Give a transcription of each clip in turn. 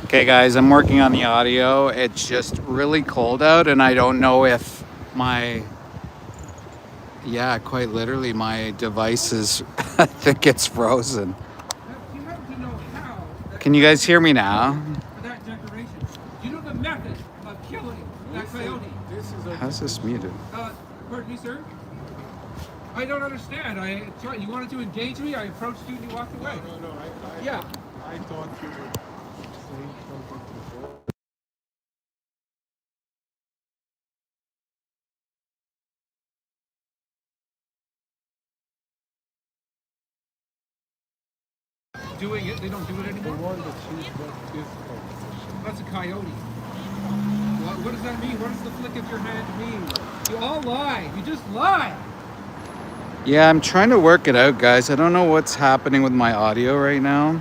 Okay guys, I'm working on the audio. It's just really cold out and I don't know if quite literally my device is, I think it's frozen. You have to know how. Can you guys hear me now? For that decoration. You know the method of killing that coyote. How's this muted? Pardon me, sir? I don't understand. You wanted to engage me, I approached you and you walked away. No. Yeah. I thought you were saying something before. Doing it, they don't do it The anymore. one that she's got is competition. That's a coyote. What does that mean? What does the flick of your hand mean? You all lie. You just lie. Yeah, I'm trying to work it out, guys. I don't know what's happening with my audio right now.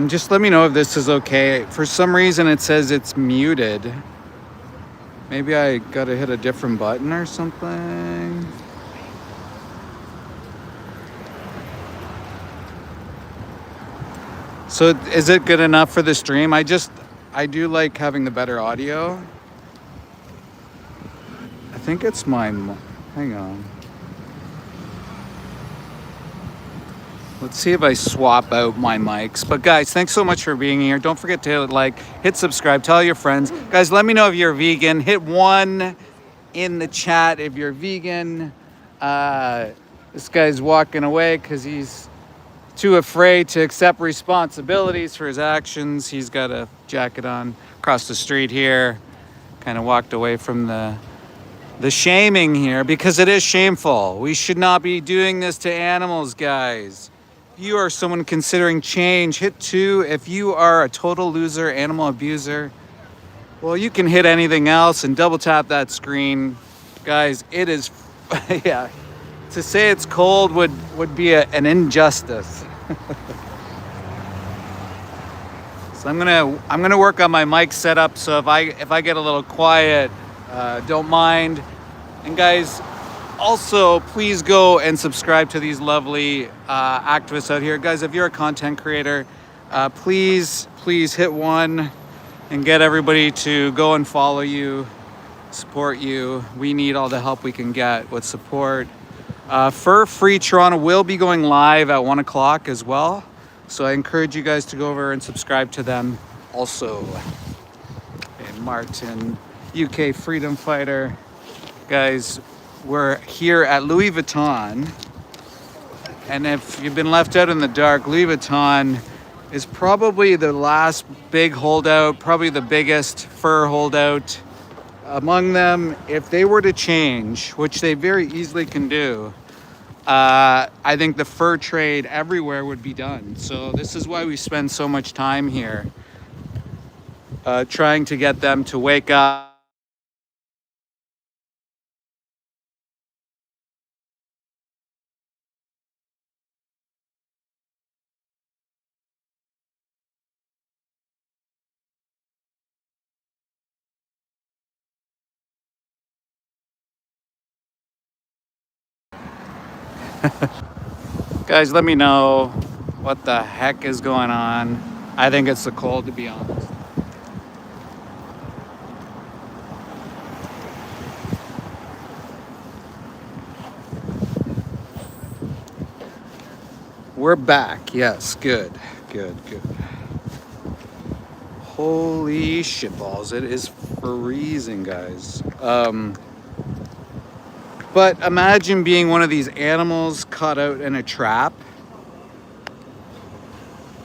Just let me know if this is okay. For some reason it says it's muted. Maybe I gotta hit a different button or something. So is it good enough for the stream? I do like having the better audio. I think it's my, hang on. Let's see if I swap out my mics. But guys, thanks so much for being here. Don't forget to hit subscribe, tell your friends. Guys, let me know if you're vegan. Hit 1 in the chat if you're vegan. This guy's walking away because he's too afraid to accept responsibilities for his actions. He's got a jacket on across the street here. Kind of walked away from the shaming here because it is shameful. We should not be doing this to animals, guys. If you are someone considering change, hit 2. If you are a total loser, animal abuser, well, you can hit anything else and double tap that screen. Guys, it is, yeah. To say it's cold would be an injustice. So I'm gonna work on my mic setup. So if I get a little quiet, don't mind. And guys, also please go and subscribe to these lovely activists out here. Guys, if you're a content creator, please hit 1 and get everybody to go and follow you, support you. We need all the help we can get with support. Fur Free Toronto will be going live at 1 o'clock as well. So I encourage you guys to go over and subscribe to them also. And Martin, UK freedom fighter. Guys, we're here at Louis Vuitton. And if you've been left out in the dark, Louis Vuitton is probably the last big holdout, probably the biggest fur holdout among them. If they were to change, which they very easily can do, I think the fur trade everywhere would be done. So this is why we spend so much time here, trying to get them to wake up. Guys, let me know what the heck is going on. I think it's the cold, to be honest. We're back. Yes, good. Holy shitballs, it is freezing, guys. But imagine being one of these animals caught out in a trap,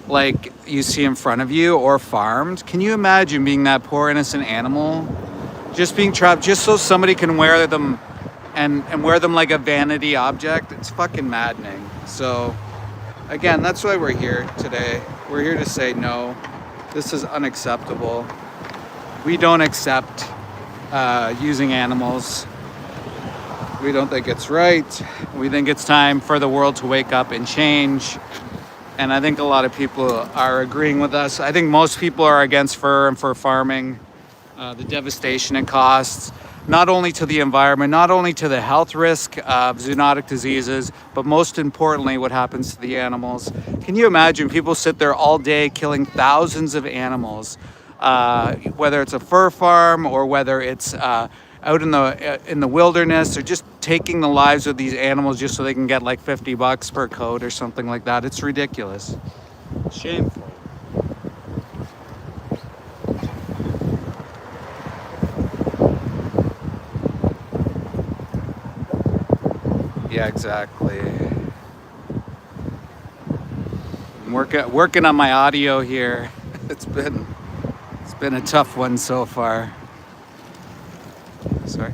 like you see in front of you, or farmed. Can you imagine being that poor innocent animal, just being trapped just so somebody can wear them and wear them like a vanity object? It's fucking maddening. So again, that's why we're here today. We're here to say no, this is unacceptable. We don't accept using animals. We don't think it's right. We think it's time for the world to wake up and change. And I think a lot of people are agreeing with us. I think most people are against fur and fur farming, the devastation it costs. not only to the environment, not only to the health risk of zoonotic diseases, but most importantly, what happens to the animals. Can you imagine people sit there all day killing thousands of animals, whether it's a fur farm or whether it's out in the wilderness, or just taking the lives of these animals just so they can get like $50 per coat or something like that. It's ridiculous. Shameful. Yeah, exactly. I'm working on my audio here. It's been a tough one so far. Sorry.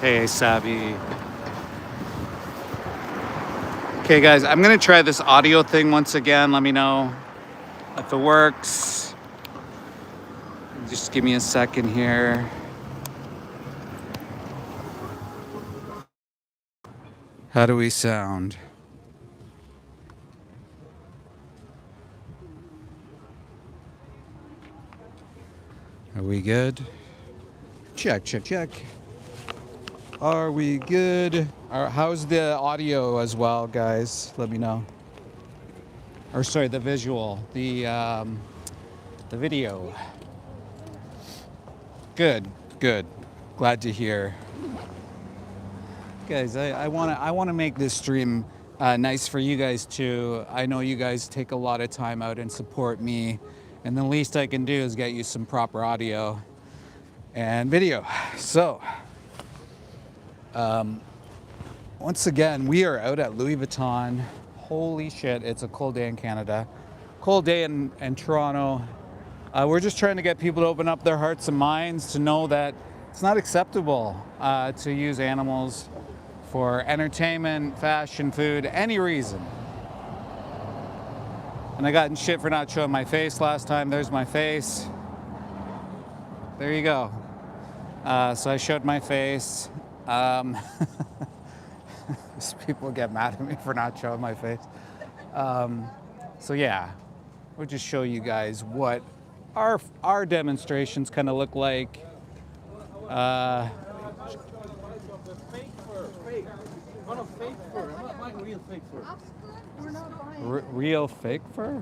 Hey, Sabi. Okay, guys, I'm gonna try this audio thing once again. Let me know if it works. Just give me a second here. How do we sound? Are we good? Check, check, check. Are we good? How's the audio as well, guys? Let me know. Or sorry, the visual, the video. Good, good. Glad to hear. Guys, I want to make this stream nice for you guys too. I know you guys take a lot of time out and support me, and the least I can do is get you some proper audio and video. So, once again, we are out at Louis Vuitton. Holy shit, it's a cold day in Canada. Cold day in Toronto. We're just trying to get people to open up their hearts and minds to know that it's not acceptable to use animals for entertainment, fashion, food, any reason. And I got in shit for not showing my face last time. There's my face. There you go. So I showed my face. People get mad at me for not showing my face. So yeah, we'll just show you guys what our demonstrations kind of look like. Real fake fur?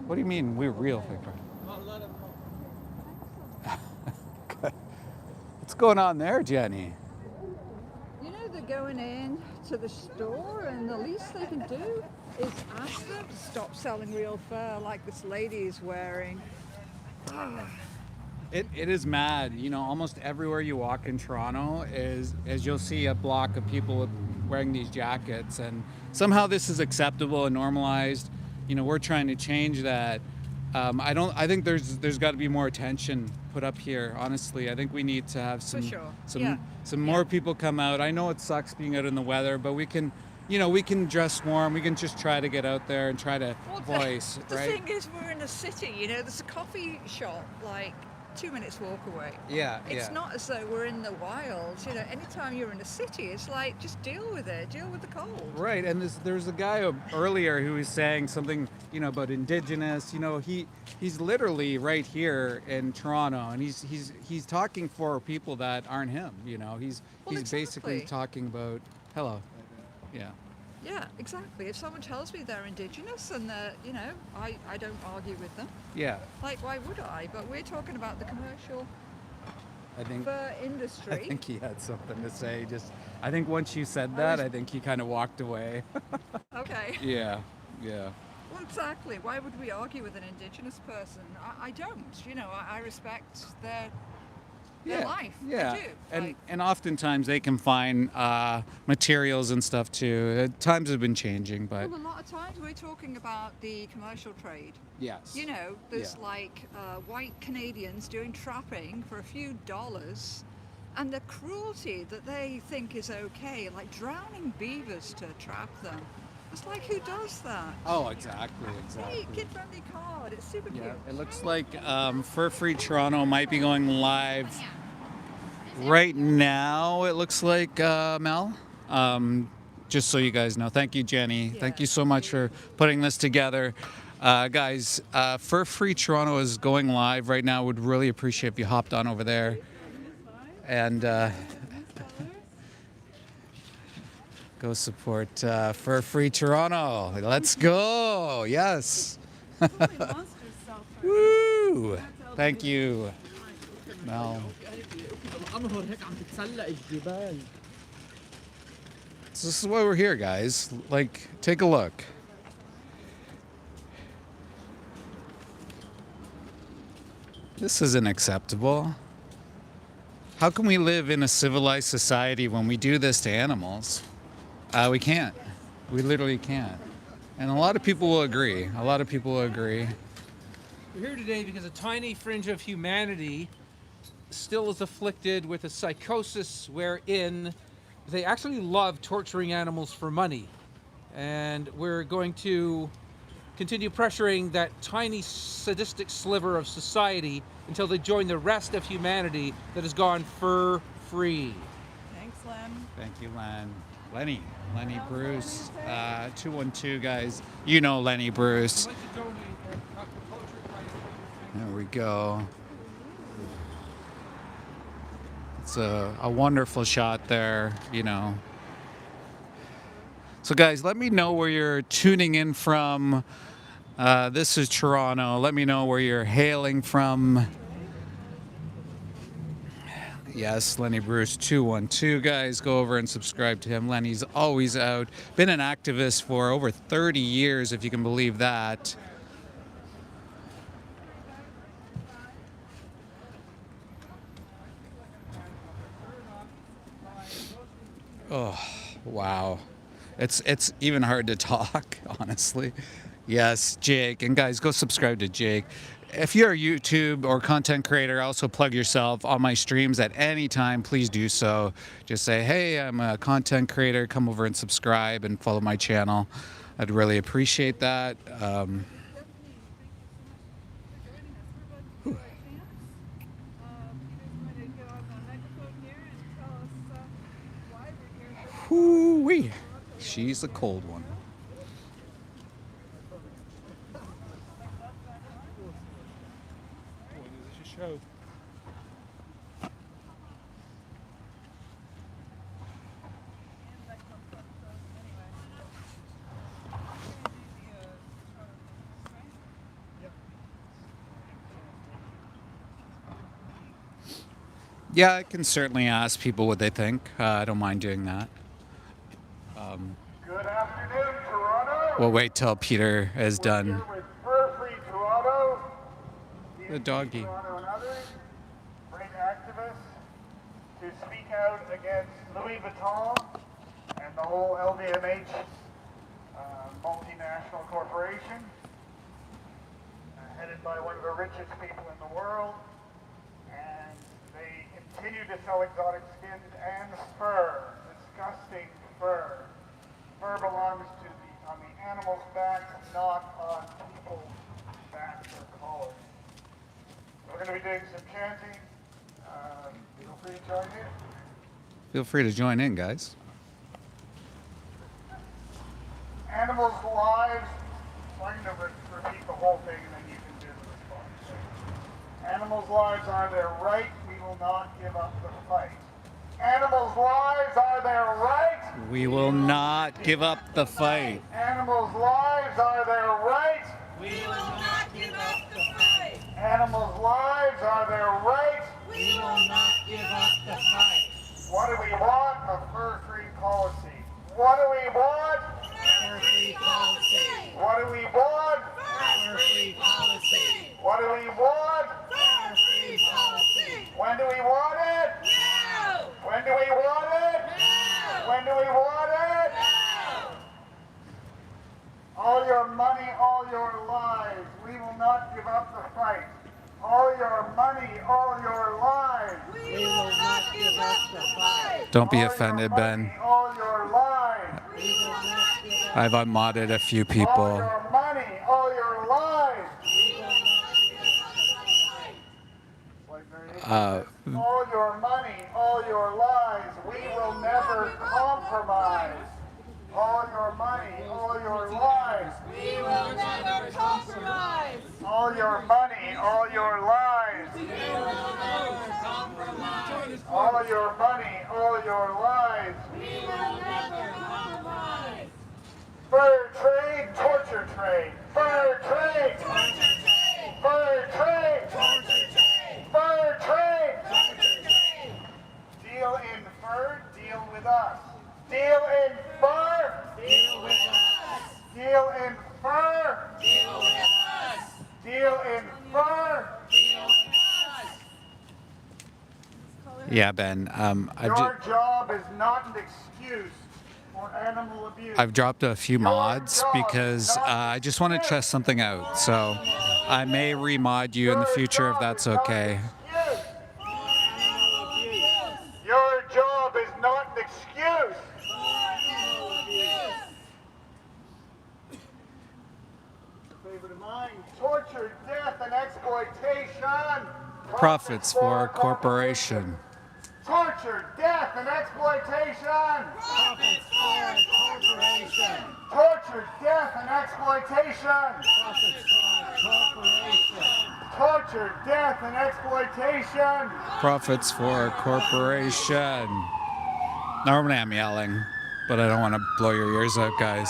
What do you mean we're real fake fur? What's going on there, Jenny? You know, they're going in to the store and the least they can do is ask them to stop selling real fur like this lady is wearing. It is mad. You know, almost everywhere you walk in Toronto is you'll see a block of people wearing these jackets, and somehow this is acceptable and normalized. You know, we're trying to change that. I think there's got to be more attention put up here. Honestly, I think we need to have some more people come out. I know it sucks being out in the weather, but we can dress warm. We can just try to get out there and try to voice. The right? thing is, we're in a city. You know, there's a coffee shop like 2 minutes walk away. It's not as though we're in the wilds. You know, anytime you're in a city, it's like just deal with it, deal with the cold. Right, and there's a guy earlier who was saying something, you know, about Indigenous. You know, he's literally right here in Toronto, and he's talking for people that aren't him. You know, he's basically talking about hello, yeah. Yeah, exactly. If someone tells me they're Indigenous and you know, I don't argue with them. Yeah. Like, why would I? But we're talking about the commercial fur industry. I think he had something to say. I think once you said that, I think he kind of walked away. Okay. Yeah. Well, exactly. Why would we argue with an Indigenous person? I don't. You know, I respect their life. Yeah, I do. And oftentimes they can find materials and stuff too. Times have been changing, but well, a lot of times we're talking about the commercial trade. Yes. You know, there's like white Canadians doing trapping for a few dollars, and the cruelty that they think is okay, like drowning beavers to trap them. It's like, who does that? Oh, exactly. Hey, kid-friendly card. It's super cute. Yeah, it looks like Fur Free Toronto might be going live right now. It looks like Mel. Just so you guys know. Thank you, Jenny. Yeah, Thank you so much for putting this together. Guys, Fur Free Toronto is going live right now. Would really appreciate if you hopped on over there. And go support Fur Free Toronto. Let's go. Yes. Woo. Thank you, Mel. So this is why we're here, guys. Like, take a look. This isn't acceptable. How can we live in a civilized society when we do this to animals? We can't. We literally can't. And a lot of people will agree. A lot of people will agree. We're here today because a tiny fringe of humanity still is afflicted with a psychosis wherein they actually love torturing animals for money. And we're going to continue pressuring that tiny sadistic sliver of society until they join the rest of humanity that has gone fur free. Thanks, Len. Thank you, Len. Lenny Bruce, 212 guys. You know Lenny Bruce. I'd like to donate There we go. It's a wonderful shot there, you know. So guys, let me know where you're tuning in from. This is Toronto. Let me know where you're hailing from. Yes, Lenny Bruce 212. Guys, go over and subscribe to him. Lenny's always out. Been an activist for over 30 years, if you can believe that. Oh, wow. It's even hard to talk, honestly. Yes, Jake. And guys, go subscribe to Jake. If you're a YouTube or content creator, also plug yourself on my streams at any time. Please do so. Just say, hey, I'm a content creator. Come over and subscribe and follow my channel. I'd really appreciate that. Whoo-wee. She's a cold one. Show. Yeah, I can certainly ask people what they think. I don't mind doing that. Good afternoon, Toronto. We'll wait till Peter is done. Here with Fur Free Toronto, The doggy. Toronto and others, great activists, to speak out against Louis Vuitton and the whole LVMH multinational corporation, headed by one of the richest people in the world, and they continue to sell exotic skins and fur, disgusting fur. Fur belongs on the animal's back, not on people's backs or collars. We're going to be doing some chanting. Feel free to join in. Feel free to join in, guys. Animals' lives. So I'm going to repeat the whole thing and then you can do the response. Animals' lives are their right. We will not give up the fight. Animals' lives are their right. We will not give up the fight. Animals' lives are their right. We will not give up the fight. Animals' lives are their right. We will not give up the fight. What do we want? A fur-free policy. What do we want? Fur-free policy. What do we want? Fur-free policy. What do we want? Fur-free policy. When do we want it? Now. When do we want it? Now. When do we want it? Now. All your money, all your lives. We will not give up the fight. All your money, all your lives. We will not give up the fight. Don't be All your offended, money, Ben. all your lives. We will not give up I've unmodded a few All people. your money, all your lives. All your money, all your lives. We will never compromise. All your money, all your lives. We will never compromise. All your money, all your lives. We will never compromise. All your money, all your lives. We will never compromise. Fur trade, torture trade. Fur trade, Torture trade. fur trade, Torture trade. fur trade. Torture trade. Deal in fur, deal with us. Deal in fur, Deal with us. deal in fur, Deal with us. deal in fur. Deal with us. Yeah, Ben. Your job is not an excuse for animal abuse. I've dropped a few mods because I just want to test something out. So I may remod you in the future if that's okay. Your job is not an excuse. Favorite of mine. Torture, death, and exploitation. Profits for corporation. Torture, death, and exploitation. Profits for a corporation. Torture, death, and exploitation. Profits for a corporation. Torture, death, and exploitation. Profits for corporation. Normally I'm yelling, but I don't want to blow your ears out, guys.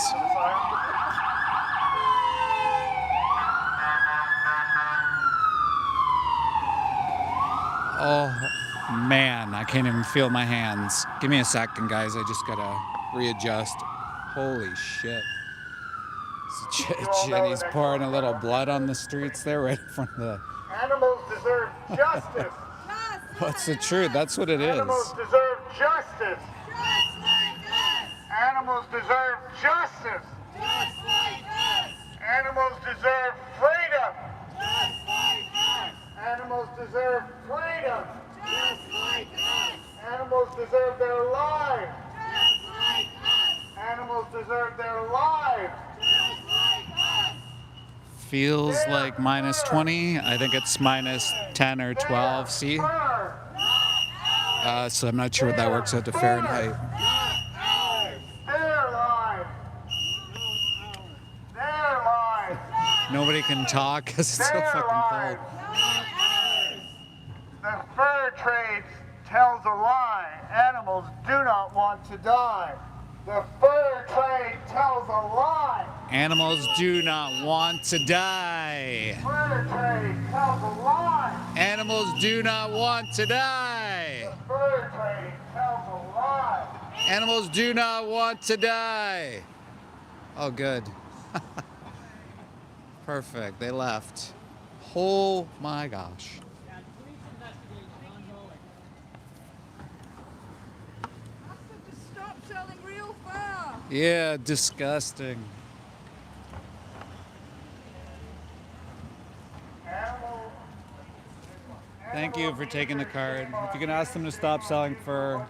Oh man, I can't even feel my hands. Give me a second, guys. I just gotta readjust. Holy shit. Jenny's pouring a little blood on the streets there right in front of the... Animals deserve justice. What's the truth? That's what it is. Animals deserve justice. Just like us. Animals deserve justice. Just like us. Animals deserve freedom. Just like us. Animals deserve freedom. Just like us. Animals deserve their lives. Just like us. Animals deserve their lives. Just like us. Feels like minus 20. I think it's minus 10 or 12 C. Fur, So I'm not sure what that works out to Fahrenheit. Not ours. their lives. Their lives. Nobody can talk because it's so Their fucking lives. cold. Not ours. The fur trade tells a lie. Animals do not want to die. The fur trade tells a lie. Animals do not want to die. Fur trade tells a lie. Animals do not want to die. Fur trade tells a lie. Animals do not want to die. Oh, good. Perfect. They left. Oh my gosh. Just stop selling real fur. Yeah, disgusting. Animal. Thank you for taking the card. If you can ask them to stop selling fur,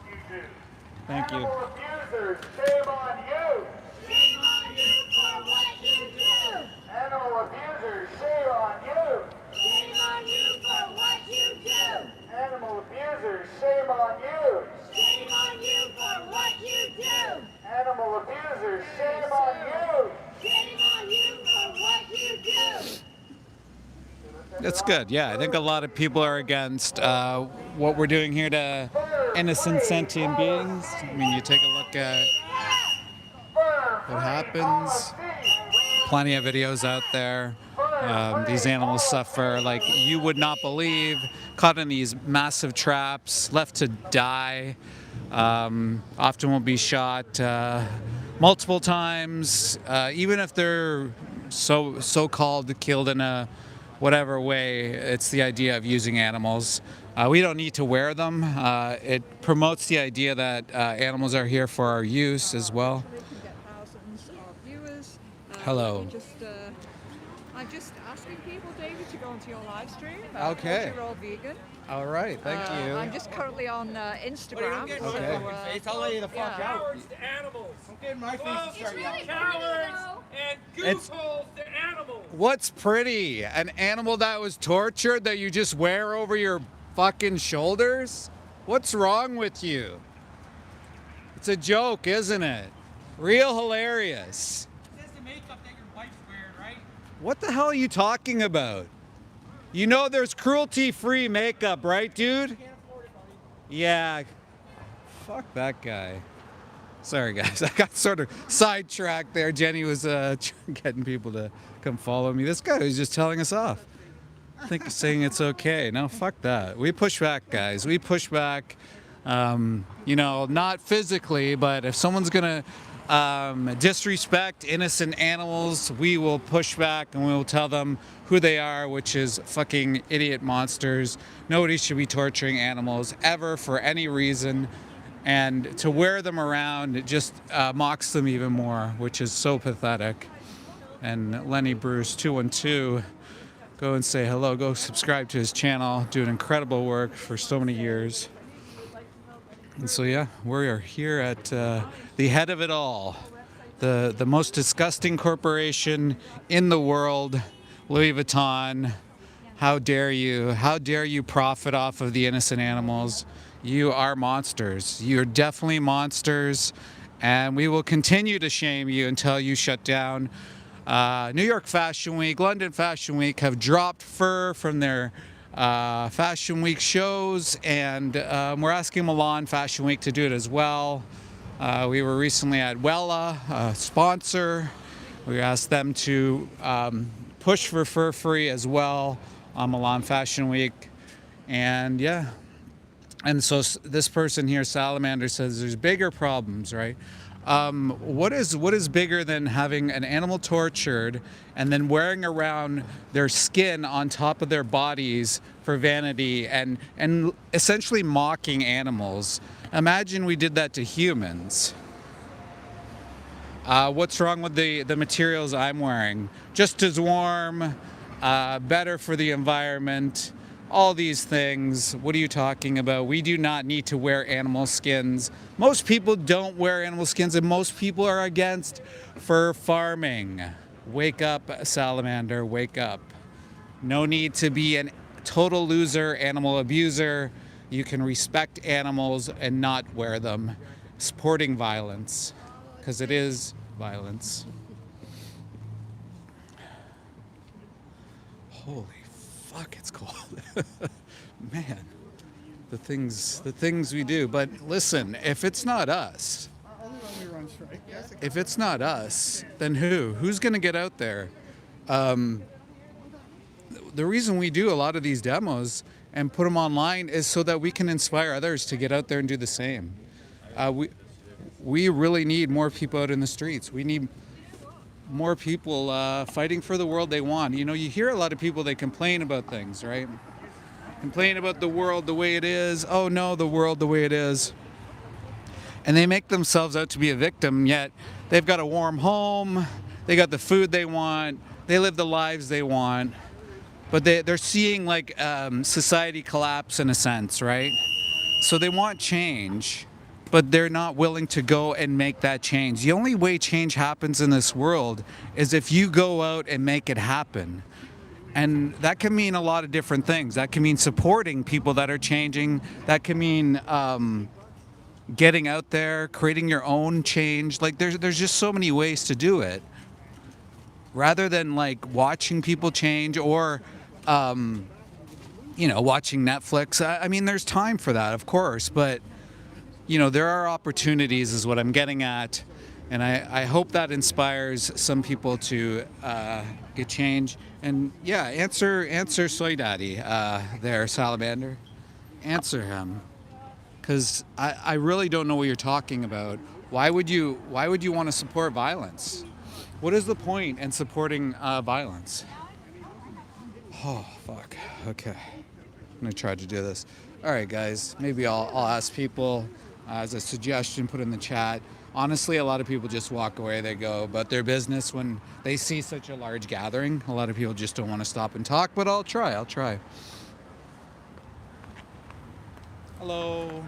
thank you. Animal abusers, shame on you. Shame on you for what you do. Animal abusers, shame on you. Shame on you for what you do. Animal abusers, shame on you. Shame on you for what you do. Animal abusers, shame on you. Shame on you for what you do. That's good. Yeah, I think a lot of people are against what we're doing here to innocent sentient beings. I mean, you take a look at what happens. Plenty of videos out there. These animals suffer like you would not believe, caught in these massive traps, left to die. Often will be shot multiple times, even if they're so-called killed in a whatever way. It's the idea of using animals. We don't need to wear them. It promotes the idea that animals are here for our use as well. We can get thousands of viewers. Hello. I'm just asking people, David, to go onto your live stream. Okay. You're all vegan. All right, thank you. I'm just currently on Instagram. Okay. I'll lay you the fuck out. Cowards to animals. I'm getting my face to start yelling. Cowards and goofballs to animals. What's pretty? An animal that was tortured that you just wear over your fucking shoulders? What's wrong with you? It's a joke, isn't it? Real hilarious. It says the makeup that your wife's wearing, right? What the hell are you talking about? You know there's cruelty-free makeup, right, dude? Yeah. Fuck that guy. Sorry, guys. I got sort of sidetracked there. Jenny was getting people to come follow me. This guy was just telling us off. Saying it's okay. No, fuck that. We push back, guys. We push back. You know, not physically, but if someone's gonna disrespect innocent animals, we will push back and we will tell them who they are, which is fucking idiot monsters. Nobody should be torturing animals ever for any reason, and to wear them around, it just mocks them even more, which is so pathetic. And Lenny Bruce 212, go and say hello, go subscribe to his channel, doing incredible work for so many years. And so yeah, we are here at the head of it all, the most disgusting corporation in the world, Louis Vuitton. How dare you? How dare you profit off of the innocent animals? You are monsters. You're definitely monsters, and we will continue to shame you until you shut down. New York Fashion Week, London Fashion Week have dropped fur from their Fashion Week shows, and we're asking Milan Fashion Week to do it as well. We were recently at Wella, a sponsor. We asked them to push for fur free as well on Milan Fashion Week. And yeah, and so this person here, Salamander, says there's bigger problems, right? What is bigger than having an animal tortured and then wearing around their skin on top of their bodies for vanity and essentially mocking animals? Imagine we did that to humans. What's wrong with the materials I'm wearing? Just as warm, better for the environment, all these things. What are you talking about? We do not need to wear animal skins. Most people don't wear animal skins, and most people are against fur farming. Wake up, Salamander, wake up. No need to be a total loser, animal abuser. You can respect animals and not wear them. Supporting violence, because it is violence. Holy fuck, it's cold. Man, the things we do. But listen, if it's not us, if it's not us, then who? Who's gonna get out there? The reason we do a lot of these demos and put them online is so that we can inspire others to get out there and do the same. We really need more people out in the streets. We need more people fighting for the world they want. You know, you hear a lot of people, they complain about things, right? Complain about the world the way it is. Oh no, the world the way it is. And they make themselves out to be a victim, yet they've got a warm home, they got the food they want, they live the lives they want. But they're seeing like society collapse in a sense, right? So they want change, but they're not willing to go and make that change. The only way change happens in this world is if you go out and make it happen. And that can mean a lot of different things. That can mean supporting people that are changing. That can mean getting out there, creating your own change. Like there's just so many ways to do it. Rather than like watching people change or you know, watching Netflix. I mean, there's time for that, of course, but you know, there are opportunities is what I'm getting at. And I hope that inspires some people to get change. And yeah, answer Soy Daddy there, Salamander. Answer him. Because I really don't know what you're talking about. Why would you want to support violence? What is the point in supporting violence? Oh, fuck. Okay. I'm going to try to do this. All right, guys. Maybe I'll ask people as a suggestion, put in the chat. honestly, a lot of people just walk away. They go about their business when they see such a large gathering. A lot of people just don't want to stop and talk, but I'll try. Hello.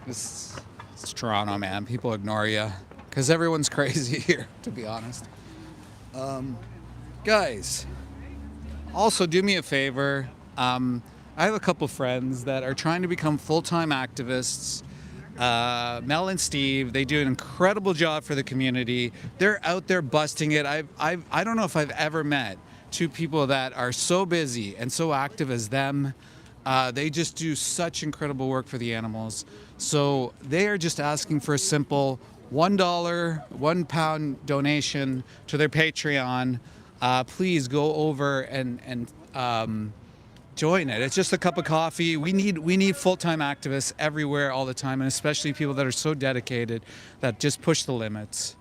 It's Toronto, man. People ignore you because everyone's crazy here, to be honest. Guys, also do me a favor. I have a couple friends that are trying to become full-time activists. Mel and Steve, they do an incredible job for the community. They're out there busting it. I don't know if I've ever met two people that are so busy and so active as them. They just do such incredible work for the animals. So they are just asking for a simple $1, £1 donation to their Patreon. Please go over and join it. It's just a cup of coffee. We need full-time activists everywhere all the time, and especially people that are so dedicated that just push the limits.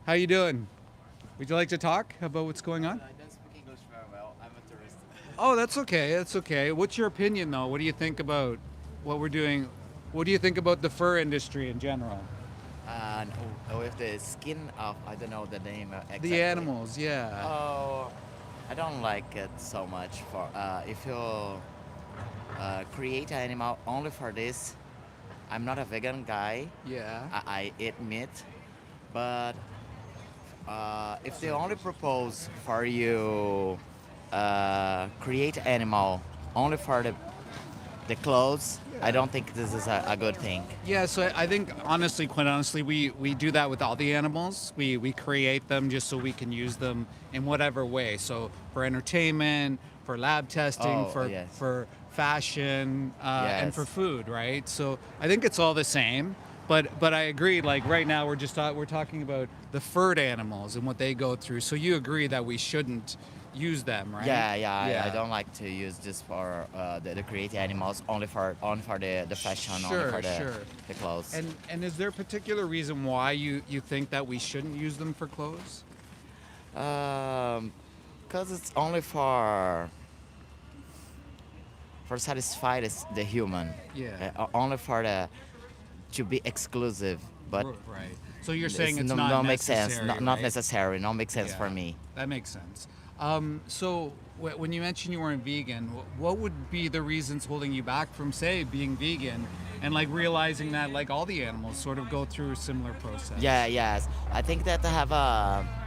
How you doing? Would you like to talk about what's going on? I don't speak English very well. I'm a tourist. Oh, that's okay. That's okay. What's your opinion, though? What do you think about what we're doing? What do you think about the fur industry in general? With the skin of, I don't know the name exactly. The animals, yeah. Oh, I don't like it so much. For if you create an animal only for this, I'm not a vegan guy. Yeah. I eat meat, but if they only propose for you create animal only for the clothes, I don't think this is a good thing. Yeah, so I think quite honestly, we do that with all the animals. We create them just so we can use them in whatever way. So for entertainment, for lab testing, for fashion, and for food, right? So I think it's all the same. But I agree. Like right now, we're talking about the furred animals and what they go through. So you agree that we shouldn't use them, right? Yeah. I don't like to use this for the create animals only for the fashion, only for the clothes. And is there a particular reason why you think that we shouldn't use them for clothes? Because it's only for satisfy the human. Yeah. Only for to be exclusive, but right. So you're saying it's not make necessary, sense, not right? necessary, not make sense for me. That makes sense. So when you mentioned you weren't vegan, what would be the reasons holding you back from, say, being vegan and like realizing that like all the animals sort of go through a similar process? Yes. I think that they have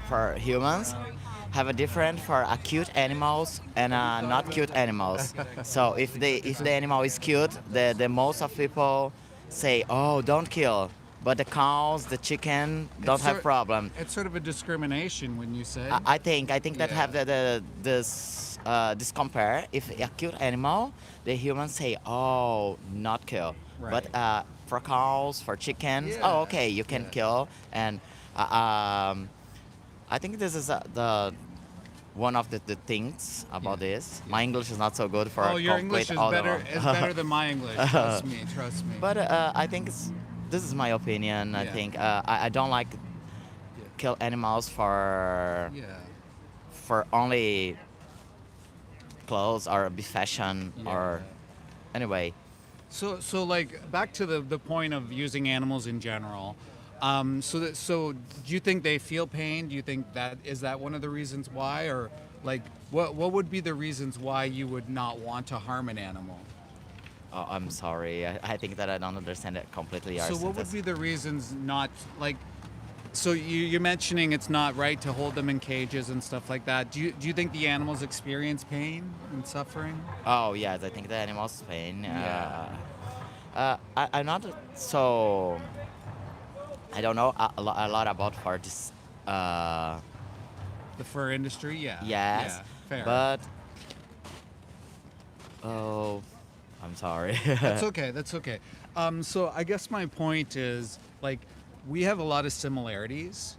for humans have a different for cute animals and not cute animals. So if the animal is cute, the most of people say, oh, don't kill. But the cows, the chicken don't have problem. It's sort of a discrimination when you say. I think that have this compare. If a cute animal, the humans say, oh, not kill. Right. But for cows, for chickens, oh, okay, you can kill. And I think this is the one of the things about this. My English is not so good for your English is better than my English. Trust me. But I think this is my opinion. I think I don't like kill animals for only clothes or be fashion or anyway. So like back to the point of using animals in general. So do you think they feel pain? Do you think is that one of the reasons why, or like what would be the reasons why you would not want to harm an animal? Oh, I'm sorry. I think that I don't understand it completely. So what would be the reasons not like? So you're mentioning it's not right to hold them in cages and stuff like that. Do you think the animals experience pain and suffering? Oh yes, I think the animals pain. I'm not so. I don't know a lot about for this. The fur industry, yeah. Yes, yeah, fair. But oh, I'm sorry. That's okay. So I guess my point is like we have a lot of similarities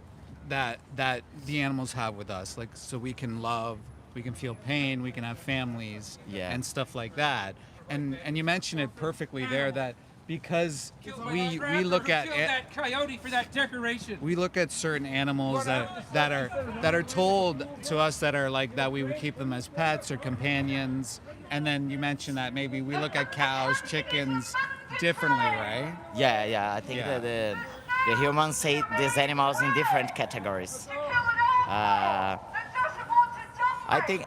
that the animals have with us. Like so we can love, we can feel pain, we can have families, and stuff like that. And you mentioned it perfectly there that because Kill my we trapper look who at killed that coyote for that decoration. we look at certain animals that are told to us that are like that we would keep them as pets or companions, and then you mentioned that maybe we look at cows, chickens differently, right? Yeah. I think Yeah. that the humans see these animals in different categories. I think.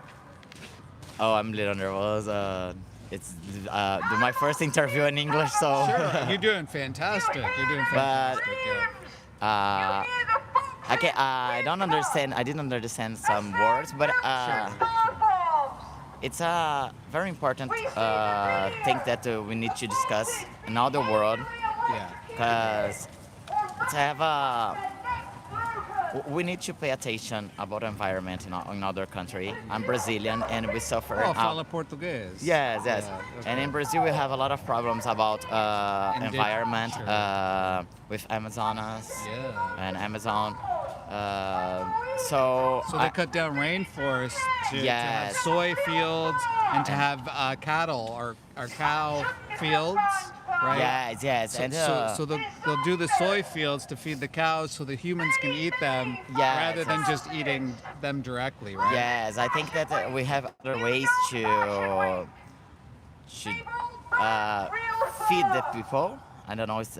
Oh, I'm a little nervous. It's my first interview in English, so. Sure, you're doing fantastic. You're doing But fantastic. Yeah. I don't understand. I didn't understand some words, but it's a very important thing that we need to discuss in all the world, Yeah. because to have we need to pay attention about the environment in other country. I'm Brazilian and we suffer. Oh, fala português. Yes. Yeah, okay. And in Brazil we have a lot of problems about environment Sure. with Amazonas Yeah. and Amazon. So So they cut down rainforests to have Yes. soy fields and to have cattle or cow fields, right? Yes. So, And so they'll do the soy fields to feed the cows so the humans can eat them Yes, rather than yes. just eating them directly, right? yes, I think that we have other ways to feed the people. I don't know, it's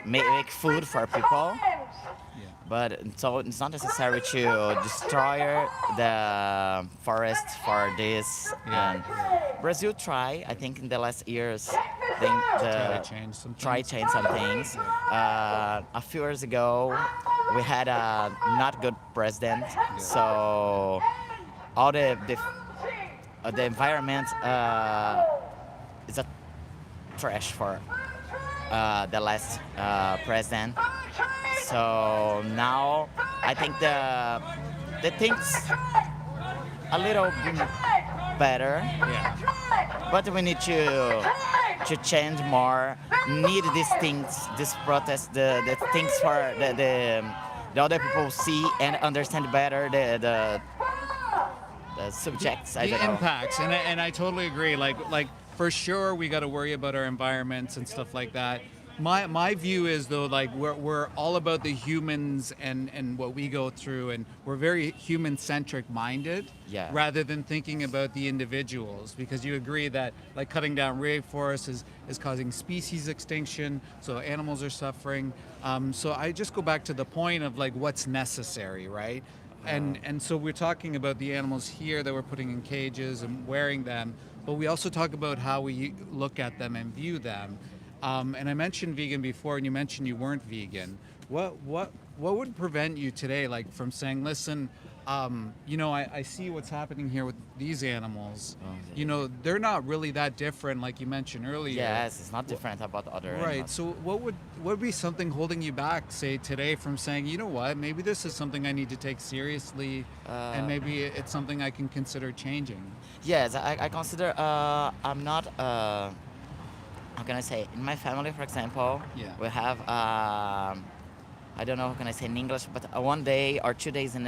make food for people. Yeah. But so it's not necessary to destroy the forest for this. Yeah. And Brazil try, I think in the last years, they Try to change some try things. change some things. A few years ago, we had a not good president, so all the environment is a trash for the last president. So now I think the things a little bit better, Yeah. but we need to change more. Need these things, this protest, the things for the other people see and understand better the subjects. I The don't know. impacts, and I totally agree. Like for sure, we got to worry about our environments and stuff like that. My view is though, like we're all about the humans and what we go through, and we're very human centric minded, Yeah. rather than thinking about the individuals. Because you agree that like cutting down rainforests is causing species extinction, so animals are suffering. So I just go back to the point of like what's necessary, right? And so we're talking about the animals here that we're putting in cages and wearing them, but we also talk about how we look at them and view them. And I mentioned vegan before, and you mentioned you weren't vegan. What would prevent you today, like, from saying, listen, I see what's happening here with these animals. You know, they're not really that different, like you mentioned earlier. Yes, it's not different about other Right. animals. So what would be something holding you back, say today, from saying, you know what, maybe this is something I need to take seriously, and maybe it's something I can consider changing. Yes, I consider I'm not. How can I say? In my family, for example, Yeah. we have. I don't know how can I say in English, but 1 day or 2 days in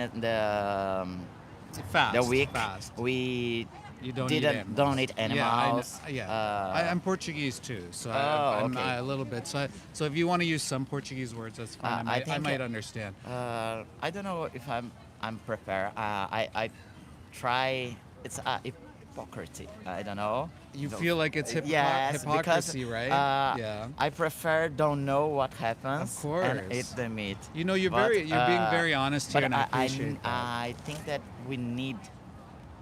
Fast. the week Fast. we You don't eat didn't animals. don't eat animals. I'm Portuguese too, so I'm okay. a little bit. So if you want to use some Portuguese words, that's fine. I I think might understand. I don't know if I'm prepared. I try. It's hypocrisy. I don't know. You feel like it's Yes, hypocrisy, because, right? Yeah. I prefer don't know what happens Of course. and eat the meat. You know, you're But, being very honest here, but and I appreciate that. I think that we need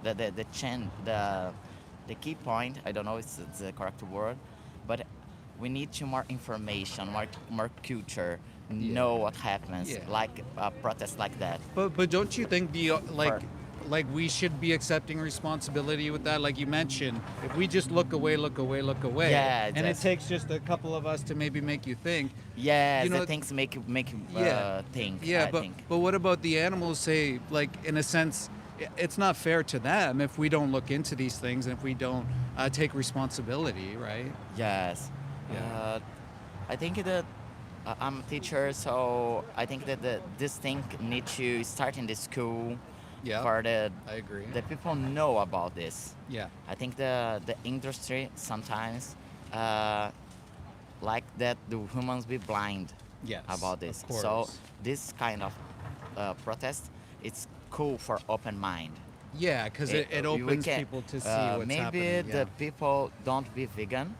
the change. The key point. I don't know if it's the correct word, but we need more information, more culture. Know what happens, Yeah. like protests like that. But don't you think like we should be accepting responsibility with that? Like you mentioned, if we just look away, Yeah, and it just- takes just a couple of us to maybe make you think. Yes, You know, the things make you think. Yeah, I but think. but what about the animals? Say, like in a sense, it's not fair to them if we don't look into these things and if we don't take responsibility, right? Yes. Yeah. I think that I'm a teacher, so I think that this thing need to start in the school. Yeah, For I agree. the people know about this. Yeah, I think the industry sometimes like that the humans be blind Yes, about this. of course. So this kind of protest, it's cool for open mind. Yeah, because it we opens can- people to see what's maybe happening. the people don't be vegan,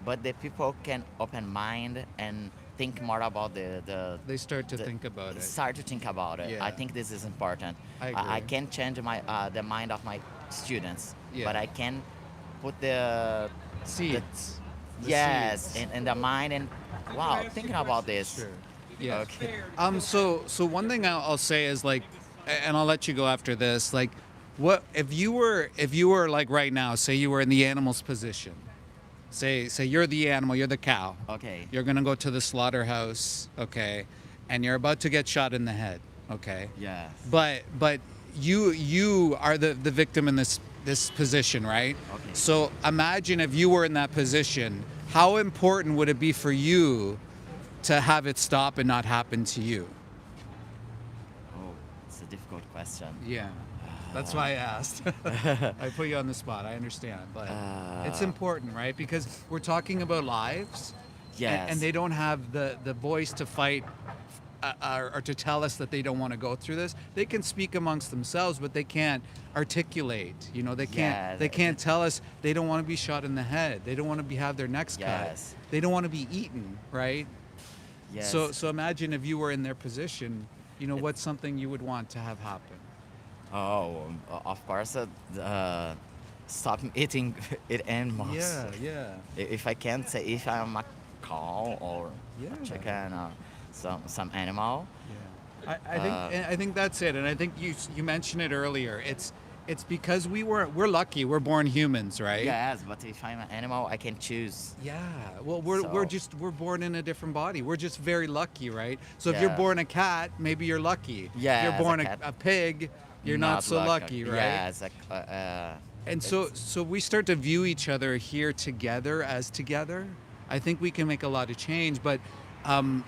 but the people can open mind and think more about They start to the- think about it. start to think about it. Yeah. I think this is important. I I agree. can change my the mind of my students, Yeah. but I can put the Seeds. The yes seeds. in the mind and wow, thinking about this. Sure. Yeah. Okay. So one thing I'll say is like, and I'll let you go after this. Like, what if you were like right now? Say you were in the animal's position. Say you're the animal. You're the cow. Okay. You're gonna go to the slaughterhouse. Okay, and you're about to get shot in the head. Okay. Yes. But you are the victim in this position, right? Okay. So imagine if you were in that position, how important would it be for you to have it stop and not happen to you? Oh, it's a difficult question. Yeah. That's why I asked. I put you on the spot. I understand, but it's important, right? Because we're talking about lives. Yes. And they don't have the voice to fight or to tell us that they don't want to go through this. They can speak amongst themselves, but they can't articulate. You know, they can't. Yeah, They can't tell us they don't want to be shot in the head. They don't want to have their necks Yes. cut. They don't want to be eaten, right? Yes. So imagine if you were in their position. You know, what's something you would want to have happen? Oh, of course. Stop eating animals. yeah. If I can say, if I'm a cow or Yeah. a chicken or some animal. I think that's it, and I think you mentioned it earlier. It's because we're lucky. We're born humans, right? Yes, but if I'm an animal, I can choose. Yeah. Well, we're So- we're born in a different body. We're just very lucky, right? So if Yeah. you're born a cat, maybe you're lucky. If Yeah, you're as a born cat. a pig, you're not so lucky, right? Yeah, it's like, And so we start to view each other here together as together. I think we can make a lot of change, but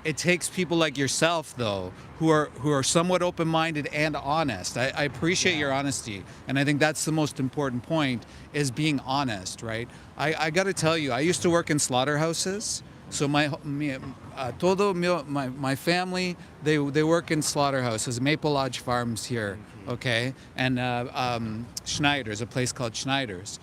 it takes people like yourself, though, who are somewhat open-minded and honest. I appreciate your honesty, and I think that's the most important point: is being honest, right? I got to tell you, I used to work in slaughterhouses, so my family they work in slaughterhouses, Maple Lodge Farms here, okay, and Schneider's, a place called Schneider's.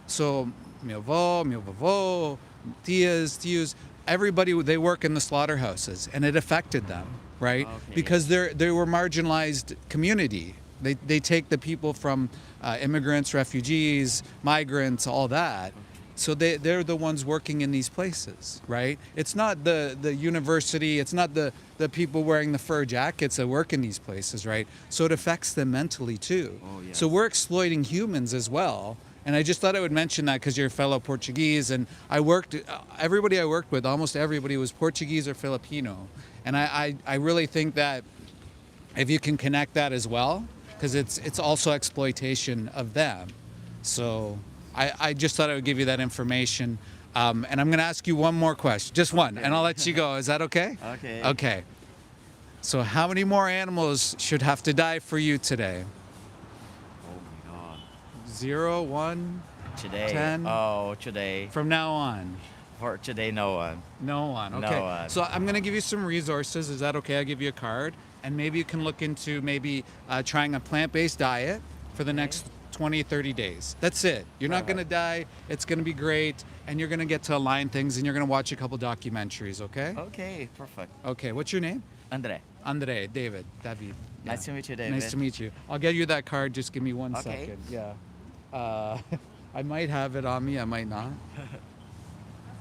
So meu vovô, tios, everybody, they work in the slaughterhouses, and it affected them, right? Okay. Because they were marginalized community. They take the people from immigrants, refugees, migrants, all that. So they're the ones working in these places, right? It's not the university, it's not the people wearing the fur jackets that work in these places, right? So it affects them mentally too. Oh, yes. So we're exploiting humans as well. And I just thought I would mention that because you're a fellow Portuguese, and everybody I worked with, almost everybody was Portuguese or Filipino. And I really think that if you can connect that as well, because it's also exploitation of them. So I just thought I would give you that information. And I'm going to ask you one more question, just one, and I'll let you go. Is that okay? Okay. Okay. So how many more animals should have to die for you today? Oh my God. 0, 1, Today. 10. Oh, today. from now on? For today, no one. No one. No Okay. one. So I'm going to give you some resources. Is that okay? I'll give you a card, and maybe you can look into maybe trying a plant-based diet for the next 20, 30 days. That's it. You're not going to die. It's going to be great, and you're going to get to align things, and you're going to watch a couple documentaries, okay? Okay, perfect. Okay. What's your name? Andre, Andre, David. David. nice to meet you, David. Nice to meet you. I'll get you that card. Just give me one Okay. second. Yeah. I might have it on me. I might not.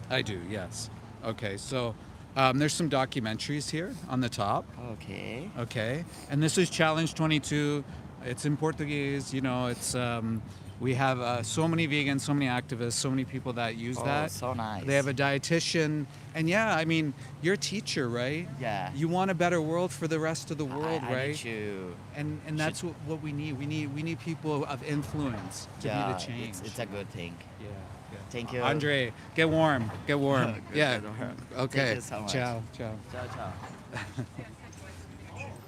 I do, yes. Okay, so there's some documentaries here on the top. Okay. Okay, and this is Challenge 22. It's in Portuguese. You know, it's we have so many vegans, so many activists, so many people that use Oh, that. so nice. They have a dietitian, and yeah, I mean, you're a teacher, right? Yeah. You want a better world for the rest of the world, I right? need to. And that's what we need. We need people of influence to Yeah, be the change. it's a good thing. Yeah. Thank you. Andre, get warm. Get warm. Good, Yeah. good, warm. Okay. Thank you so much. Ciao. Ciao. Ciao, ciao.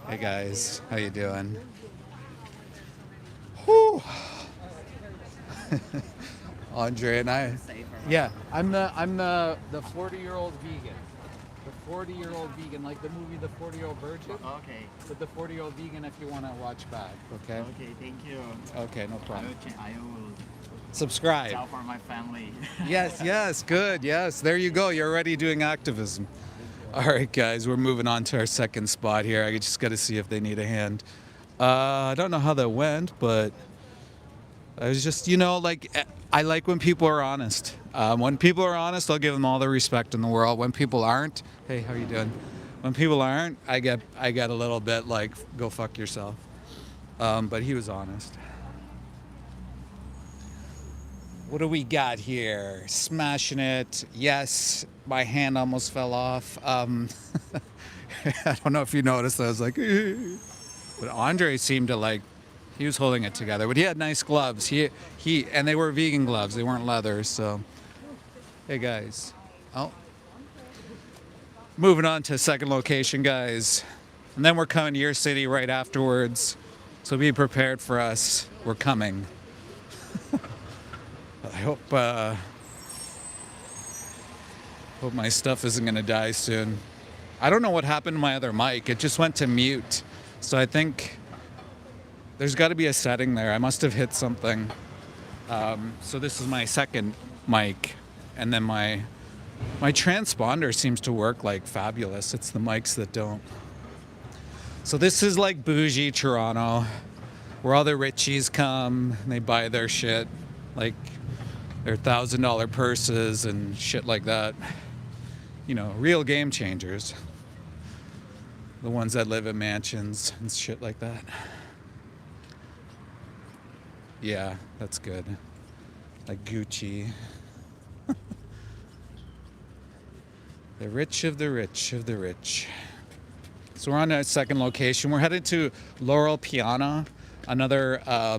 Hey guys, how you doing? Whew. Andre and I. Yeah, I'm the 40-year-old vegan. The 40-year-old vegan, like the movie The 40-Year-Old Virgin. Okay. But the 40-year-old vegan if you want to watch back, okay? Okay, thank you. Okay, no problem. I will Subscribe. tell for my family. Yes, good, yes. There you go, you're already doing activism. All right, guys, we're moving on to our second spot here. I just got to see if they need a hand. I don't know how that went, but I was just, like, I like when people are honest. When people are honest, I'll give them all the respect in the world. When people aren't, hey, how you doing? When people aren't, I get a little bit like, go fuck yourself. But he was honest. What do we got here? Smashing it. Yes, my hand almost fell off. I don't know if you noticed. I was like, but Andre seemed to like, he was holding it together. But he had nice gloves. And they were vegan gloves. They weren't leather. So, hey guys. Oh, moving on to second location, guys. And then we're coming to your city right afterwards. So be prepared for us. We're coming. I hope my stuff isn't gonna die soon. I don't know what happened to my other mic. It just went to mute. So I think there's got to be a setting there. I must have hit something. So this is my second mic, and then my transponder seems to work like fabulous. It's the mics that don't. So this is like bougie Toronto, where all the richies come and they buy their shit, like their $1,000 purses and shit like that. Real game changers. The ones that live in mansions and shit like that. Yeah, that's good. Like Gucci. The rich of the rich of the rich. So we're on our second location. We're headed to Loro Piana, another, how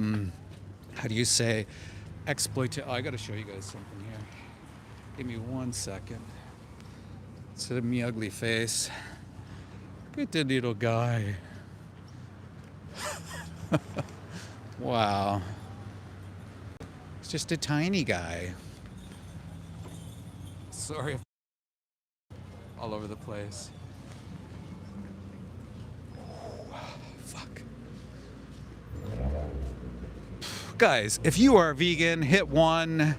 do you say, Oh, I gotta show you guys something here. Give me 1 second. Instead of me ugly face. Look at the little guy. Wow. It's just a tiny guy. Sorry if all over the place. Fuck. Guys, if you are vegan, hit 1.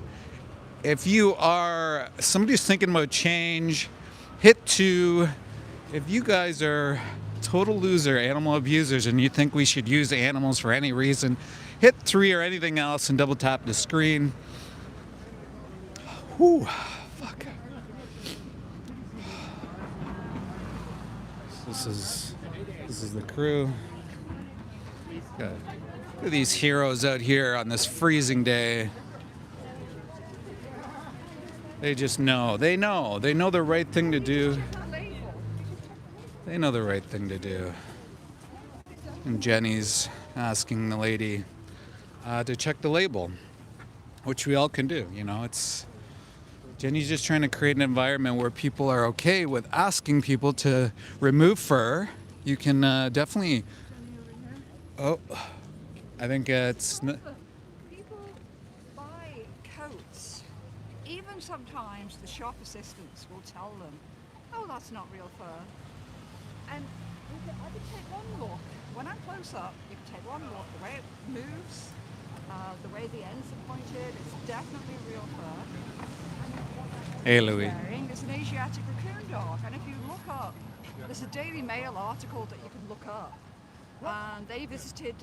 If you are somebody who's thinking about change, hit 2. If you guys are total loser animal abusers and you think we should use animals for any reason, hit 3 or anything else and double tap the screen. Whew, fuck. This is the crew. Got Look at these heroes out here on this freezing day. They just know. They know the right thing to do. They know the right thing to do. And Jenny's asking the lady to check the label, which we all can do. Jenny's just trying to create an environment where people are okay with asking people to remove fur. You can definitely. Oh, I think it's. People buy coats. Even sometimes the shop assistants will tell them, "Oh, that's not real fur." And I could take one look. When I'm close up, you can take one look. The way it moves, the way the ends are pointed, it's definitely real fur. Hey, Louis. It's an Asiatic raccoon dog, and if you look up, there's a Daily Mail article that you can look up. And they visited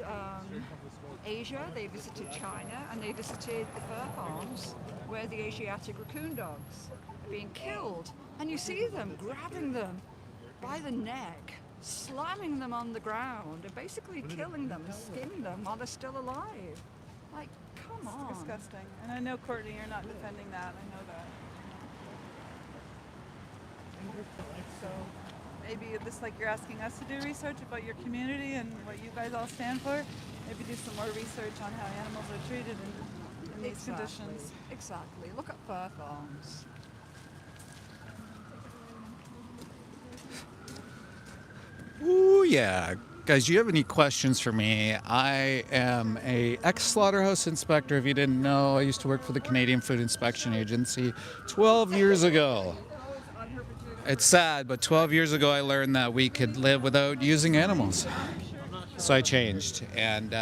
Asia, they visited China, and they visited the fur farms where the Asiatic raccoon dogs are being killed. And you see them grabbing them by the neck, slamming them on the ground, and basically killing them and skinning them while they're still alive. Like, come on. It's disgusting. And I know, Courtney, you're not defending that. I know that. So maybe just like you're asking us to do research about your community and what you guys all stand for, maybe do some more research on how animals are treated in these conditions. Exactly. Look at fur farms. Ooh, yeah. Guys, do you have any questions for me? I am a ex-slaughterhouse inspector. If you didn't know, I used to work for the Canadian Food Inspection Agency 12 years ago. It's sad, but 12 years ago I learned that we could live without using animals. So I changed, and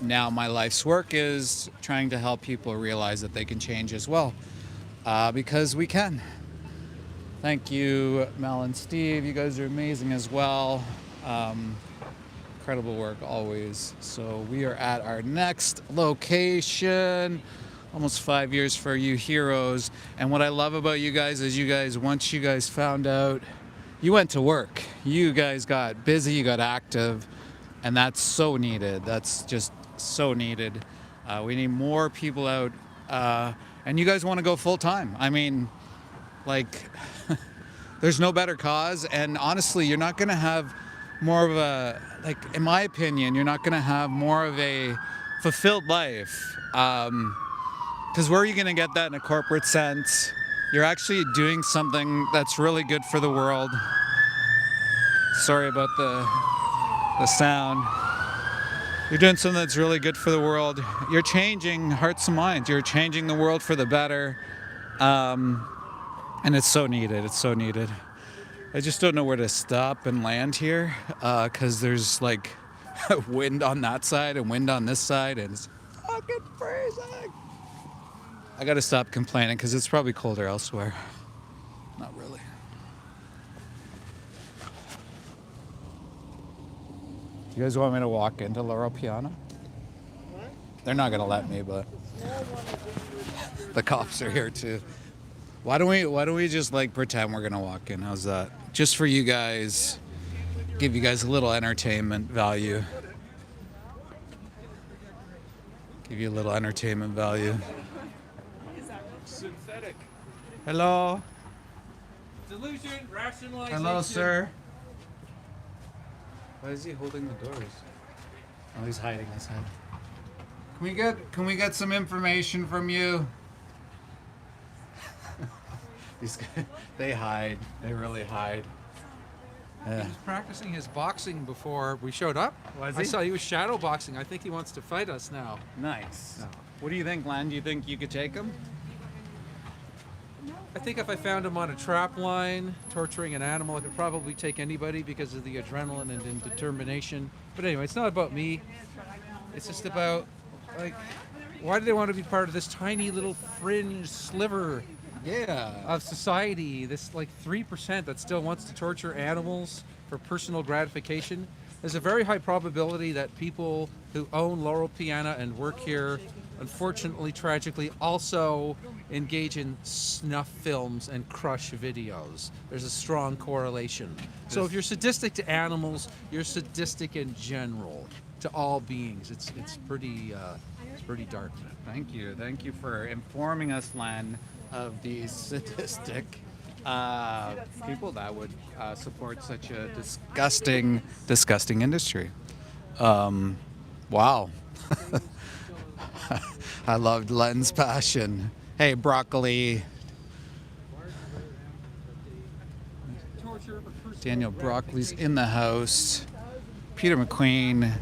now my life's work is trying to help people realize that they can change as well, because we can. Thank you, Mel and Steve. You guys are amazing as well. Incredible work always. So we are at our next location. Almost 5 years for you heroes. And what I love about you guys is you guys, once you guys found out, you went to work. You guys got busy, you got active, and that's so needed. That's just so needed. We need more people out, and you guys want to go full time. I mean, like, there's no better cause, and honestly, you're not gonna have more of a, like, in my opinion, you're not gonna have more of a fulfilled life. Because where are you going to get that in a corporate sense? You're actually doing something that's really good for the world. Sorry about the sound. You're doing something that's really good for the world. You're changing hearts and minds. You're changing the world for the better. And it's so needed. It's so needed. I just don't know where to stop and land here, because there's like wind on that side and wind on this side, and it's fucking freezing. I gotta stop complaining because it's probably colder elsewhere. Not really. You guys want me to walk into Loro Piana? What? They're not gonna let me, but the cops are here too. Why don't we just like pretend we're gonna walk in? How's that? Just for you guys, give you guys a little entertainment value. Give you a little entertainment value. Synthetic. Hello. Delusion, rationalization. Hello, sir. Why is he holding the doors? Oh, he's hiding his head. Can we get some information from you? These guys, they hide. They really hide. He was practicing his boxing before we showed up. Was I he? saw he was shadow boxing. I think he wants to fight us now. Nice. No. What do you think, Len? Do you think you could take him? I think if I found him on a trap line, torturing an animal, I could probably take anybody because of the adrenaline and determination. But anyway, it's not about me. It's just about, like, why do they want to be part of this tiny little fringe sliver of society, this like 3% that still wants to torture animals for personal gratification? There's a very high probability that people who own Loro Piana and work here, unfortunately, tragically, also engage in snuff films and crush videos. There's a strong correlation. So if you're sadistic to animals, you're sadistic in general to all beings. It's pretty dark. Thank you for informing us, Len, of these sadistic people that would support such a disgusting industry. Wow. I loved Len's passion. Hey, broccoli. Daniel Broccoli's in the house. Peter McQueen.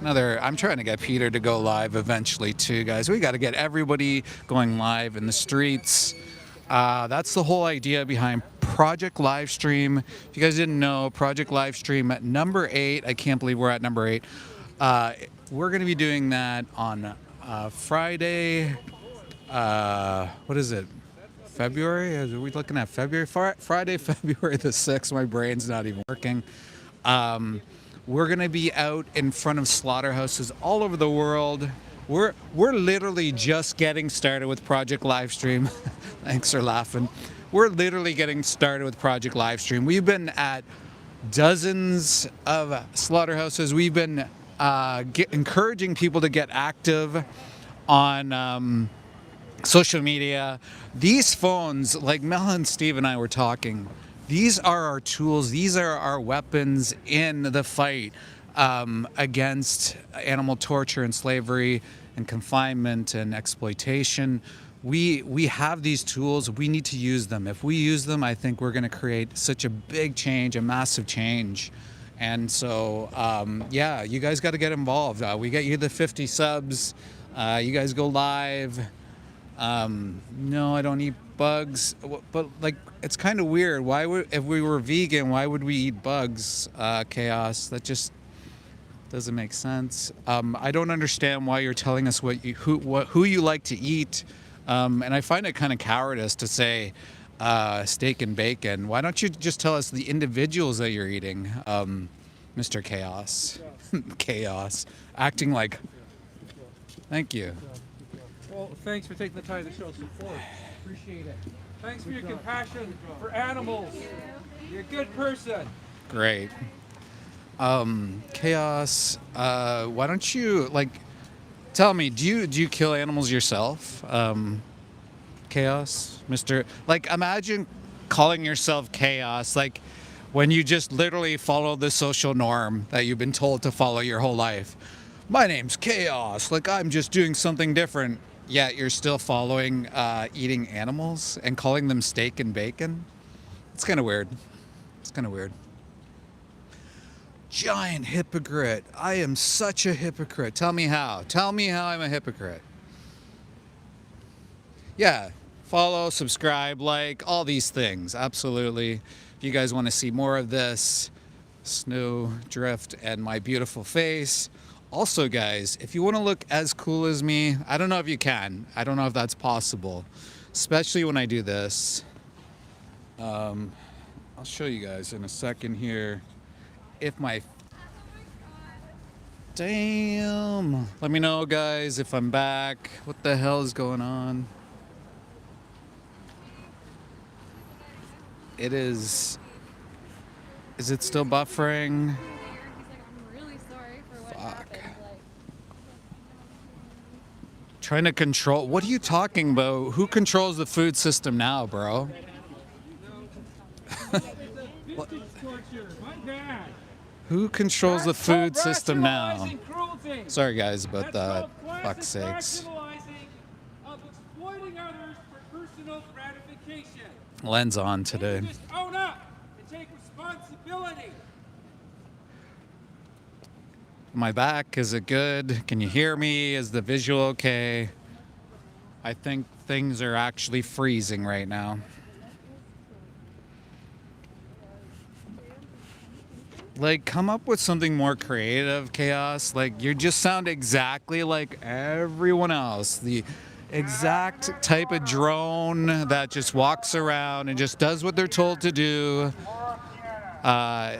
I'm trying to get Peter to go live eventually too, guys. We got to get everybody going live in the streets. That's the whole idea behind Project Livestream. If you guys didn't know, Project Livestream at number 8. I can't believe we're at number 8. We're going to be doing that on Friday. What is it? February? Are we looking at February? Friday, February the 6th. My brain's not even working. We're gonna be out in front of slaughterhouses all over the world. We're literally just getting started with Project Livestream. Thanks for laughing. We're literally getting started with Project Livestream. We've been at dozens of slaughterhouses. We've been encouraging people to get active on social media. These phones, like Mel and Steve and I were talking, these are our tools. These are our weapons in the fight against animal torture and slavery and confinement and exploitation. We have these tools. We need to use them. If we use them, I think we're going to create such a big change, a massive change And so, yeah, you guys got to get involved. We get you the 50 subs. You guys go live. No, I don't eat bugs. But like, it's kind of weird. Why would, if we were vegan, why would we eat bugs? Chaos. That just doesn't make sense. I don't understand why you're telling us who you like to eat. And I find it kind of cowardice to say steak and bacon. Why don't you just tell us the individuals that you're eating, Mr. Chaos? Chaos. Acting like... Thank you. Well, thanks for taking the time to show support. Appreciate it. Thanks for your compassion for animals. You're a good person. Great. Chaos, why don't you, like, tell me, do you kill animals yourself? Chaos, Mr. Like, imagine calling yourself Chaos, like, when you just literally follow the social norm that you've been told to follow your whole life. My name's Chaos, like, I'm just doing something different, yet you're still following eating animals and calling them steak and bacon. It's kind of weird. It's kind of weird. Giant hypocrite. I am such a hypocrite. Tell me how. Tell me how I'm a hypocrite. Yeah, follow, subscribe, like, all these things. Absolutely. If you guys want to see more of this, snowdrift and my beautiful face. Also, guys, if you want to look as cool as me, I don't know if you can. I don't know if that's possible, especially when I do this. I'll show you guys in a second here. If my... Damn. Let me know, guys, if I'm back. What the hell is going on? It is... Is it still buffering? Fuck. Trying to control... What are you talking about? Who controls the food system now, bro? Who controls the food system now? Sorry, guys, about that. Fuck's sakes. Lens on today. Just own up and take responsibility. My back, is it good? Can you hear me? Is the visual okay? I think things are actually freezing right now. Like, come up with something more creative, Chaos. Like, you just sound exactly like everyone else. The exact type of drone that just walks around and just does what they're told to do. Like,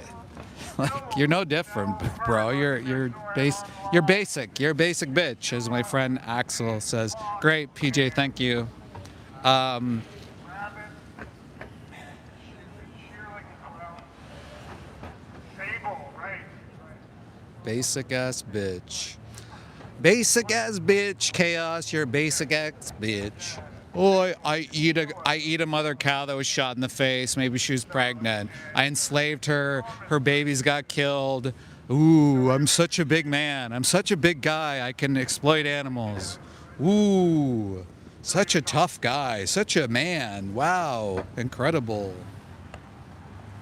you're no different, bro. You're basic. You're a basic bitch, as my friend Axel says. Great, PJ. Thank you. Basic ass bitch. Basic ass bitch, Chaos. You're a basic ass bitch. Oh, I eat a mother cow that was shot in the face. Maybe she was pregnant. I enslaved her. Her babies got killed. Ooh, I'm such a big man. I'm such a big guy. I can exploit animals. Ooh, such a tough guy. Such a man. Wow, incredible.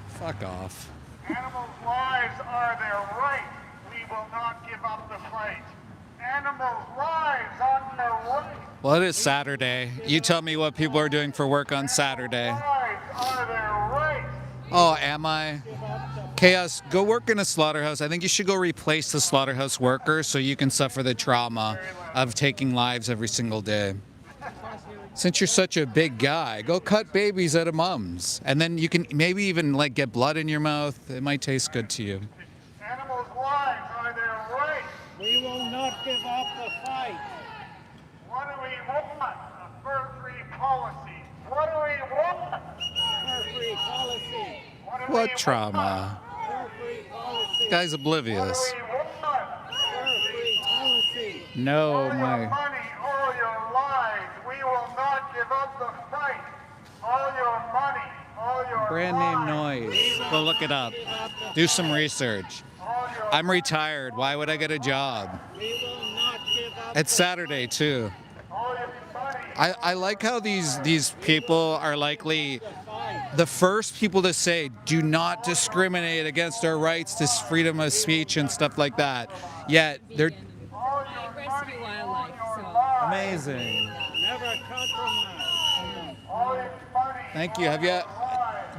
Fuck off. Animals' lives are their right. We will not give up the fight. Animals' lives are their right. Well, it is Saturday. You tell me what people are doing for work on Saturday. Lives are their right. Oh, am I? Chaos, go work in a slaughterhouse. I think you should go replace the slaughterhouse worker so you can suffer the trauma of taking lives every single day. Since you're such a big guy, go cut babies out of mums. And then you can maybe even like get blood in your mouth. It might taste good to you. Animals' lives are their right. We will not give up the fight. What do we want? A fur-free policy. What do we want? Fur-free policy. What trauma? Fur-free policy. Guy's oblivious. Fur-free policy. No, All your my... money, all your lives. We will not give up the fight. All your money, all your Brand name lives. noise. Go look it up. Do some research. All your I'm retired. Why would I get a job? We will not give up. It's Saturday too. all your money. I like how these people are likely the first people to say, do not discriminate against our rights to freedom of speech and stuff like that. Yet they're I rescue wildlife, so. amazing. Never compromise. Thank you.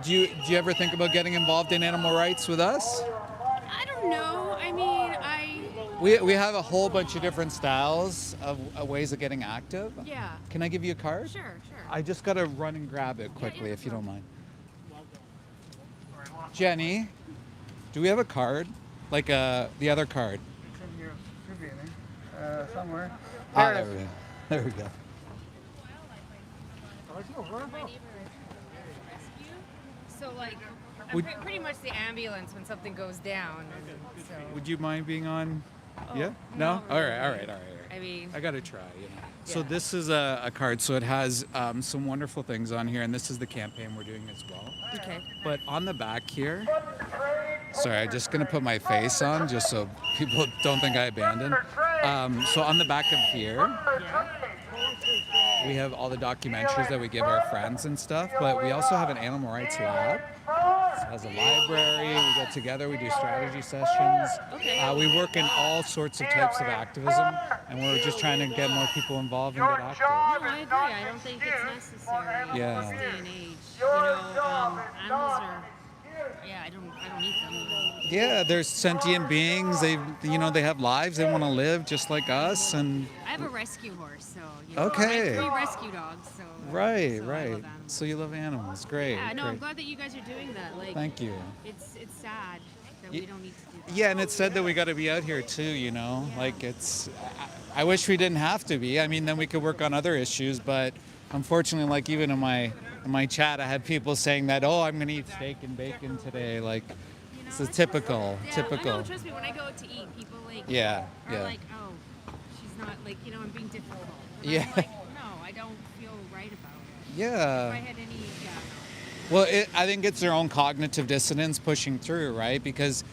Do you ever think about getting involved in animal rights with us? I don't know. I mean, We have a whole bunch of different styles of ways of getting active. yeah. Can I give you a card? Sure, sure. I just gotta run and grab it quickly, yeah, if you don't no mind. Jenny, do we have a card? Like the other card? It's in here. Should be in there. Somewhere. There we go. There we go. So like, Would- pretty much the ambulance when something goes down. And so. Would you mind being on? Yeah? no, No? All right. I mean, I gotta try, you know. So Yeah. this is a card, so it has some wonderful things on here, and this is the campaign we're doing as well. okay. But on the back here, sorry, I'm just gonna put my face on just so people don't think I abandoned. So on the back of here, we have all the documentaries that we give our friends and stuff, but we also have an animal rights lab. It has a library, we get together, we do strategy sessions. Okay. We work in all sorts of types of activism, and we're just trying to get more people involved and get active. No, I agree. I don't think it's necessary Yeah. in this day and age. You know, animals are. Yeah, I don't eat them. Yeah, there's sentient beings. They have lives. They want to live just like us. And I have a rescue horse, so. You know, Okay. I have 3 rescue dogs, so. right. So I love animals. So you love animals. Great. Yeah, no, I'm great. glad that you guys are doing that. Like, Thank you. It's sad that Ye- we don't need to do that. Yeah, and it's said that we got to be out here too. You know, Yeah. like I wish we didn't have to be. I mean, then we could work on other issues. But unfortunately, like even in my chat, I had people saying that, oh, I'm gonna eat steak and bacon today. Like, You know, this is it's typical. just- Typical. I know, trust me, when I go out to eat, people like Yeah, are yeah. like, oh, she's not like, you know, I'm being difficult. And Yeah. I'm like, no, I don't feel right about it. If Yeah. I had any, yeah, Well, I think it's their own cognitive dissonance pushing through, right? Because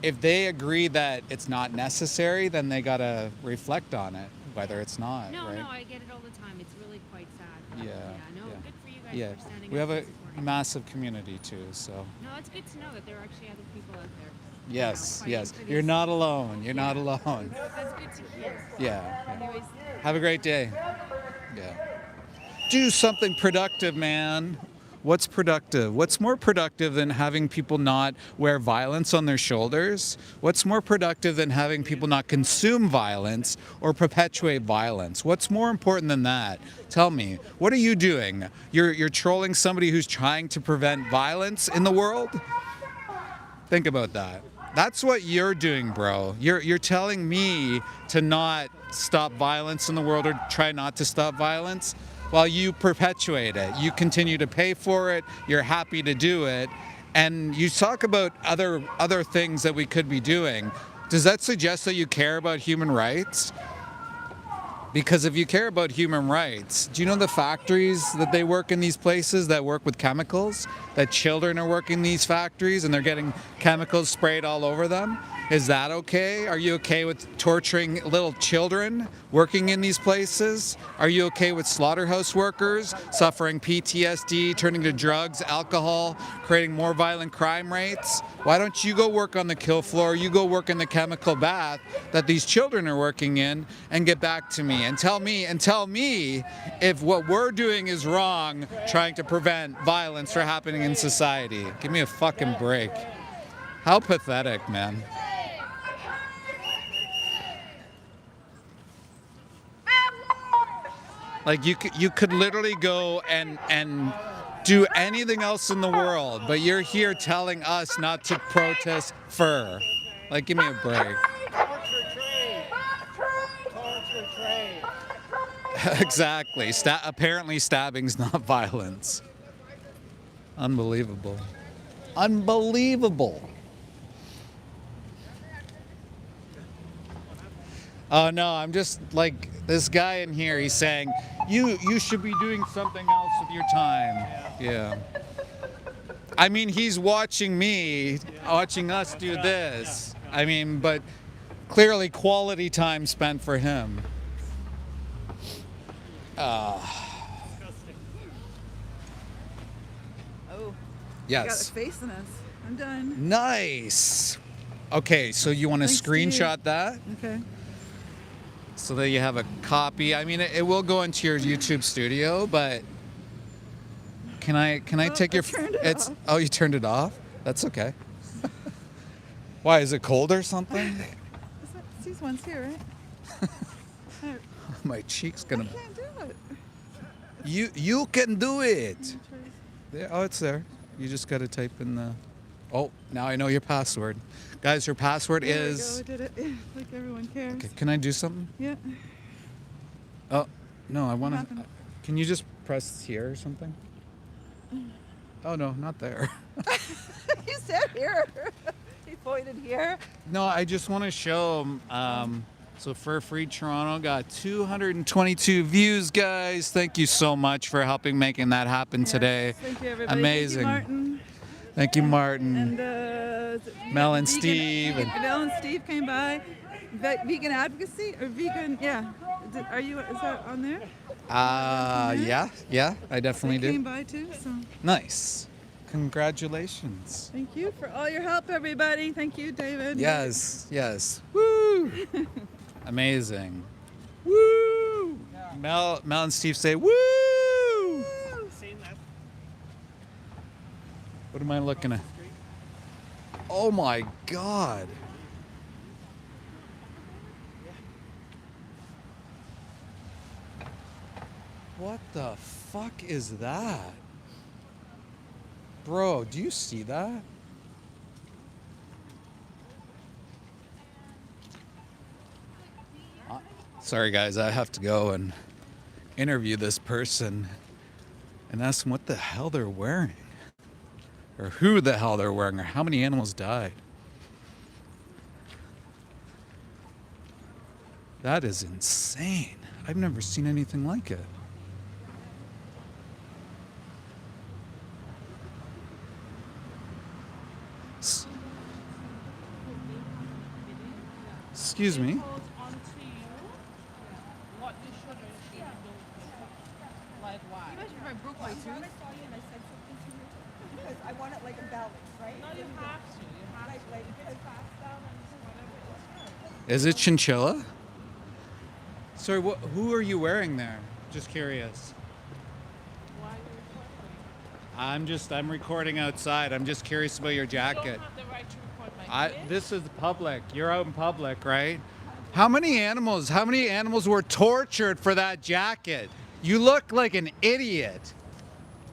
if they agree that it's not necessary, then they gotta reflect on it, whether it's not, no, right? no, I get it all the time. It's really quite sad. Yeah, no, yeah. good for you guys Yeah, for standing we up have and a supporting. massive community too. So No, it's good to know that there are actually other people out there. yes, fighting yes, for you're these- not alone. You're not alone. That's good to hear. Yeah. Anyways, Have a great day. Yeah. Do something productive, man. What's productive? What's more productive than having people not wear violence on their shoulders? What's more productive than having people not consume violence or perpetuate violence? What's more important than that? Tell me, what are you doing? You're trolling somebody who's trying to prevent violence in the world? Think about that. That's what you're doing, bro. You're telling me to not stop violence in the world or try not to stop violence while you perpetuate it. You continue to pay for it. You're happy to do it. And you talk about other things that we could be doing. Does that suggest that you care about human rights? Because if you care about human rights, do you know the factories that they work in these places that work with chemicals? That children are working in these factories and they're getting chemicals sprayed all over them? Is that okay? Are you okay with torturing little children working in these places? Are you okay with slaughterhouse workers suffering PTSD, turning to drugs, alcohol, creating more violent crime rates? Why don't you go work on the kill floor? You go work in the chemical bath that these children are working in and get back to me and tell me if what we're doing is wrong, trying to prevent violence from happening in society. Give me a fucking break. How pathetic, man. Like you could literally go and do anything else in the world, but you're here telling us not to protest fur. Like, give me a break. Torture trade. Torture trade. Exactly. Apparently stabbing's not violence. Unbelievable. Unbelievable. Oh no, I'm just like this guy in here. He's saying, you should be doing something else with your time. Yeah. I mean, he's watching me, watching us do this. I mean, but clearly quality time spent for him. Oh, Got Yes. a face in us. I'm done. Nice. Okay, so you want to Thanks, screenshot Steve. that Okay. so that you have a copy. I mean, it will go into your YouTube studio, but can I take your? I turned it off. Oh, you turned it off. That's okay. Why, is it cold or something? These ones here, right? My cheek's I gonna. can't do it. You can do it. There, oh, it's there. You just got to type in the. Oh, now I know your password, guys. Your password There is. we go. Did it. Like everyone cares. Okay, can I do something? Yeah. Oh, no, I want to. happened? Can you just press here or something? Oh no, not there. You said here. He pointed here. No, I just want to show 'em, so Fur Free Toronto got 222 views, guys. Thank you so much for helping making that happen today. Thank you, everybody. Amazing. Thank you, Martin. Thank you, Martin. And Mel and Vegan- Steve and- Mel and Steve came by. Vegan Advocacy or vegan? Yeah. Are you? Is that on there? yeah, I definitely They came do. by too. So Nice. Congratulations. thank you for all your help, everybody. Thank you, David. Yes. Woo! Amazing. Woo! Mel and Steve say woo! What am I looking at? Oh my God. What the fuck is that? Bro, do you see that? Sorry guys, I have to go and interview this person and ask them what the hell they're wearing. Or who the hell they're wearing, or how many animals died. That is insane. I've never seen anything like it. Excuse me. I broke my tooth. Because I want it like a balance, right? No, you have to. You have to. Like get it fast down and whatever. Is it chinchilla? Sorry, who are you wearing there? Just curious. Why are you recording? I'm recording outside. I'm just curious about your You jacket. don't have the right to record my image. This is public. You're out in public, right? How many animals were tortured for that jacket? You look like an idiot.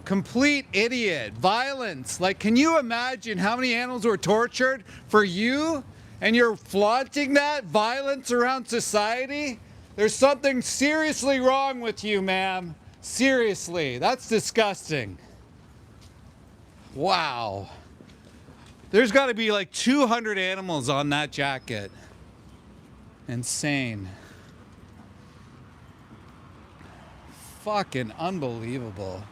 Complete idiot. Violence. Like, can you imagine how many animals were tortured for you? And you're flaunting that violence around society? There's something seriously wrong with you, ma'am. Seriously. That's disgusting. Wow. There's got to be like 200 animals on that jacket. Insane. Fucking unbelievable.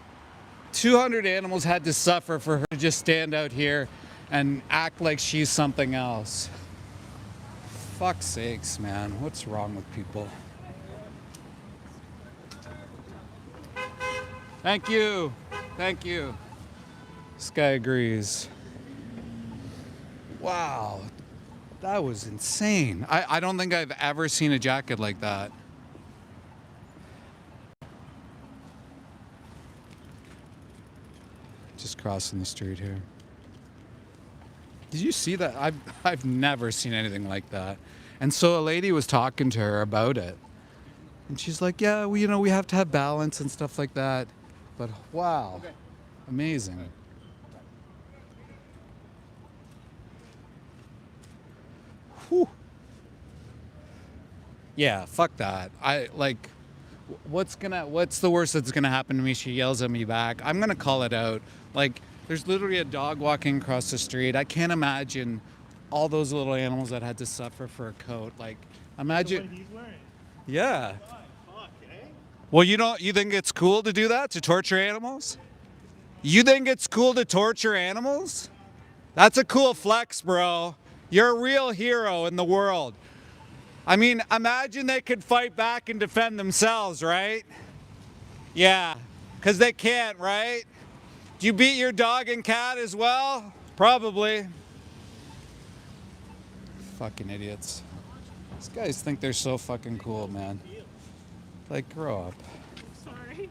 200 animals had to suffer for her to just stand out here and act like she's something else. Fuck's sakes, man. What's wrong with people? Thank you. Thank you. This guy agrees. Wow. That was insane. I don't think I've ever seen a jacket like that. Just crossing the street here. Did you see that? I've never seen anything like that. And so a lady was talking to her about it. And she's like, yeah, we have to have balance and stuff like that. But wow. Amazing. Whew. Yeah, fuck that. What's the worst that's gonna happen to me? She yells at me back. I'm gonna call it out. Like, there's literally a dog walking across the street. I can't imagine all those little animals that had to suffer for a coat. Like, imagine. What he's wearing. Yeah. God, fuck, eh? Well, you think it's cool to do that, to torture animals? You think it's cool to torture animals? That's a cool flex, bro. You're a real hero in the world. I mean, imagine they could fight back and defend themselves, right? Yeah, because they can't, right? Do you beat your dog and cat as well? Probably. Fucking idiots. These guys think they're so fucking cool, man. Like, grow up. Sorry.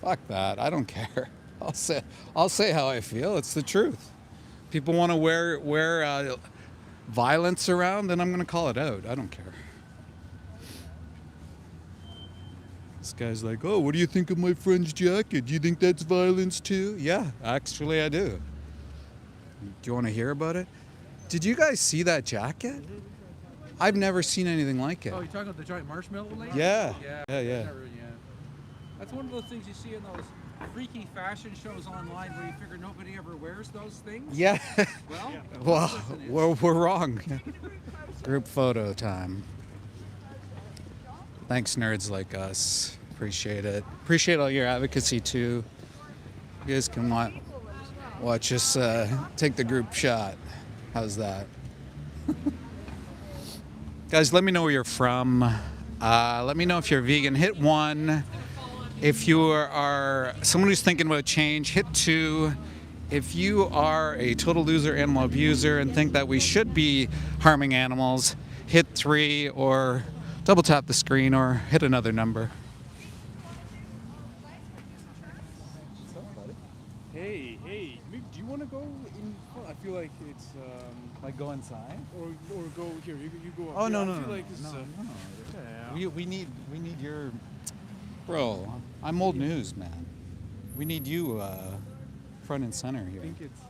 Fuck that. I don't care. I'll say how I feel. It's the truth. People want to wear violence around, then I'm going to call it out. I don't care. This guy's like, oh, what do you think of my friend's jacket? Do you think that's violence too? Yeah, actually I do. Do you want to hear about it? Did you guys see that jacket? I've never seen anything like it. Oh, you're talking about the giant marshmallow lady? Yeah. Yeah. Yeah. That's one of those things you see in those freaky fashion shows online where you figure nobody ever wears those things. Yeah. Well, we're wrong. Group photo time. Thanks, nerds like us. Appreciate it. Appreciate all your advocacy too. You guys can watch us take the group shot. How's that? Guys, let me know where you're from. Let me know if you're vegan. Hit 1. If you are someone who's thinking about change, hit 2. If you are a total loser, animal abuser, and think that we should be harming animals, hit 3 or double tap the screen or hit another number. Hey, maybe, do you want to go in? I feel like it's Like go inside? or go here. You go up. Oh, Yeah, no, I no, feel no, like it's, no. We need your, bro. I'm old news, man. We need you front and center here. I think it's.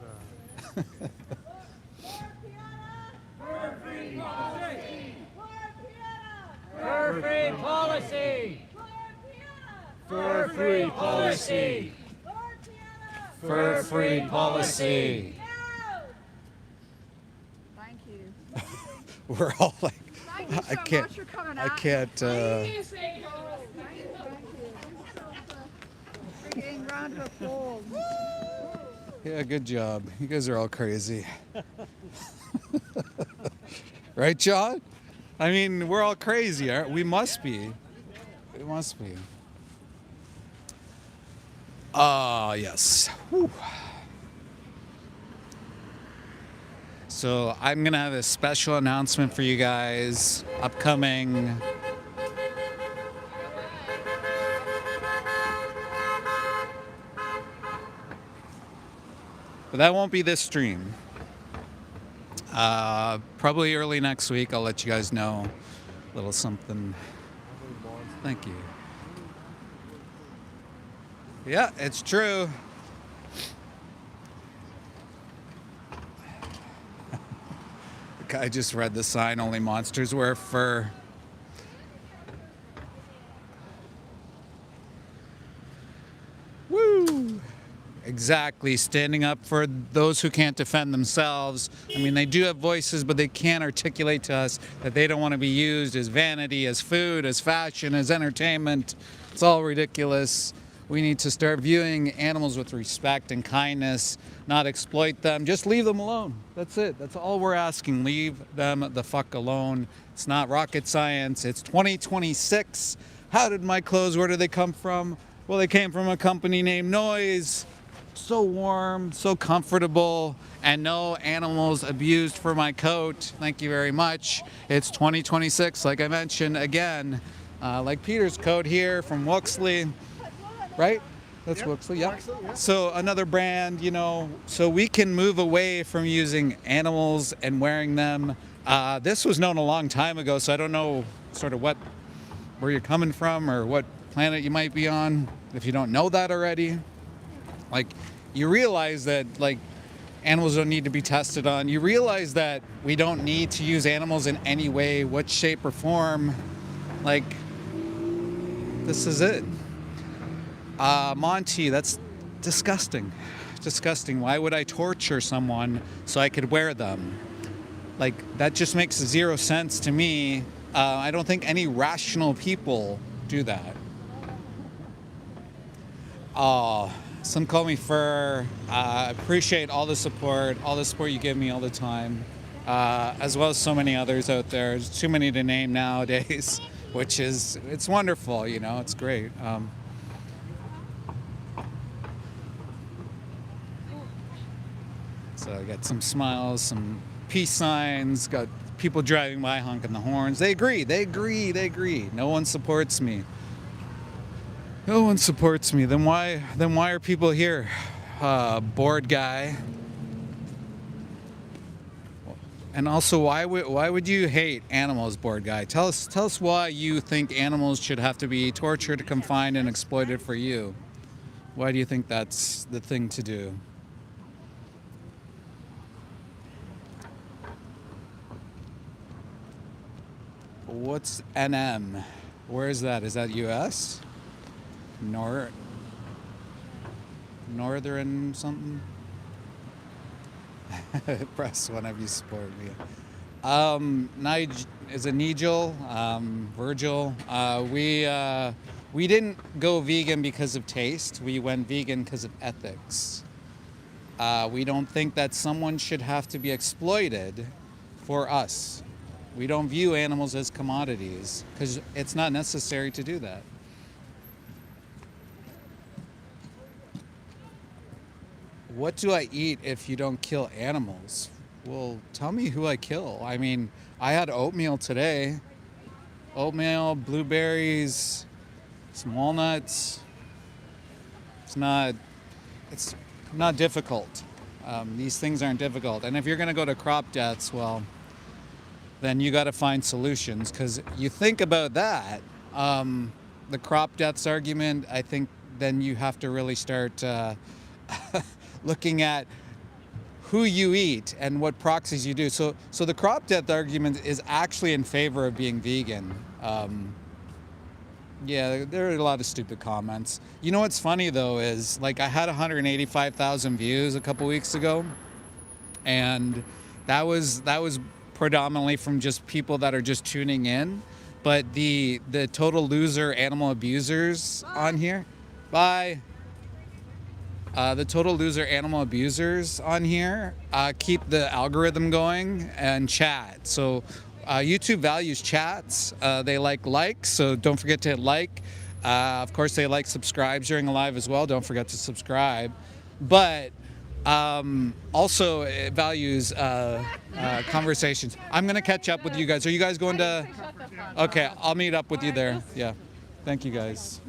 Fur-free policy! Fur-free policy. Fur-free policy. Thank you. We're all like, Thank you so I can't. much for coming I out. can't. Thank you. Again, round of applause. Yeah, good job. You guys are all crazy. Right, John? I mean, we're all crazy, aren't we? Must be. We must be. Ah, yes. Whew. So I'm going to have a special announcement for you guys upcoming. But that won't be this stream. Probably early next week, I'll let you guys know a little something. Thank you. Yeah, it's true. The guy just read the sign, only monsters wear fur. Woo! Exactly, standing up for those who can't defend themselves. I mean, they do have voices, but they can't articulate to us that they don't want to be used as vanity, as food, as fashion, as entertainment. It's all ridiculous. We need to start viewing animals with respect and kindness, not exploit them. Just leave them alone. That's it. That's all we're asking. Leave them the fuck alone. It's not rocket science. It's 2026. How did my clothes, where did they come from? Well, they came from a company named Noise. So warm, so comfortable, and no animals abused for my coat. Thank you very much. It's 2026, like I mentioned again, like Peter's coat here from Wuxley, right? That's Wuxley, yeah. So another brand, you know, so we can move away from using animals and wearing them. This was known a long time ago, so I don't know sort of where you're coming from or what planet you might be on if you don't know that already. Like, you realize that, like, animals don't need to be tested on. You realize that we don't need to use animals in any way, what shape or form. Like, this is it. Monty, that's disgusting. Disgusting. Why would I torture someone so I could wear them? Like, that just makes zero sense to me. I don't think any rational people do that. Some call me Fur. Appreciate all the support you give me all the time, as well as so many others out there. There's too many to name nowadays, which is, it's wonderful, you know, it's great. So I got some smiles, some peace signs, got people driving by honking the horns. They agree. No one supports me. No one supports me. Then why are people here? Bored guy. And also, why would you hate animals, bored guy? Tell us why you think animals should have to be tortured, confined, and exploited for you. Why do you think that's the thing to do? What's NM? Where is that? Is that U.S.? Northern something? Press whenever you support me. Is it Nigel? Virgil? We didn't go vegan because of taste. We went vegan because of ethics. We don't think that someone should have to be exploited for us. We don't view animals as commodities because it's not necessary to do that. What do I eat if you don't kill animals? Well, tell me who I kill. I mean, I had oatmeal today. Oatmeal, blueberries, some walnuts. It's not difficult. These things aren't difficult. And if you're going to go to crop deaths, well, then you got to find solutions. Because you think about that, the crop deaths argument, I think then you have to really start looking at who you eat and what proxies you do. So the crop death argument is actually in favor of being vegan. Yeah, there are a lot of stupid comments. You know what's funny though is, like, I had 185,000 views a couple weeks ago, and that was predominantly from just people that are just tuning in. But the total loser animal abusers on here, bye. The total loser animal abusers on here keep the algorithm going and chat. So YouTube values chats. They like likes, so don't forget to hit like. Of course, they like subscribes during a live as well. Don't forget to subscribe. But also, it values conversations. I'm going to catch up with you guys. Are you guys going to? Okay, I'll meet up with you there. Yeah. Thank you, guys.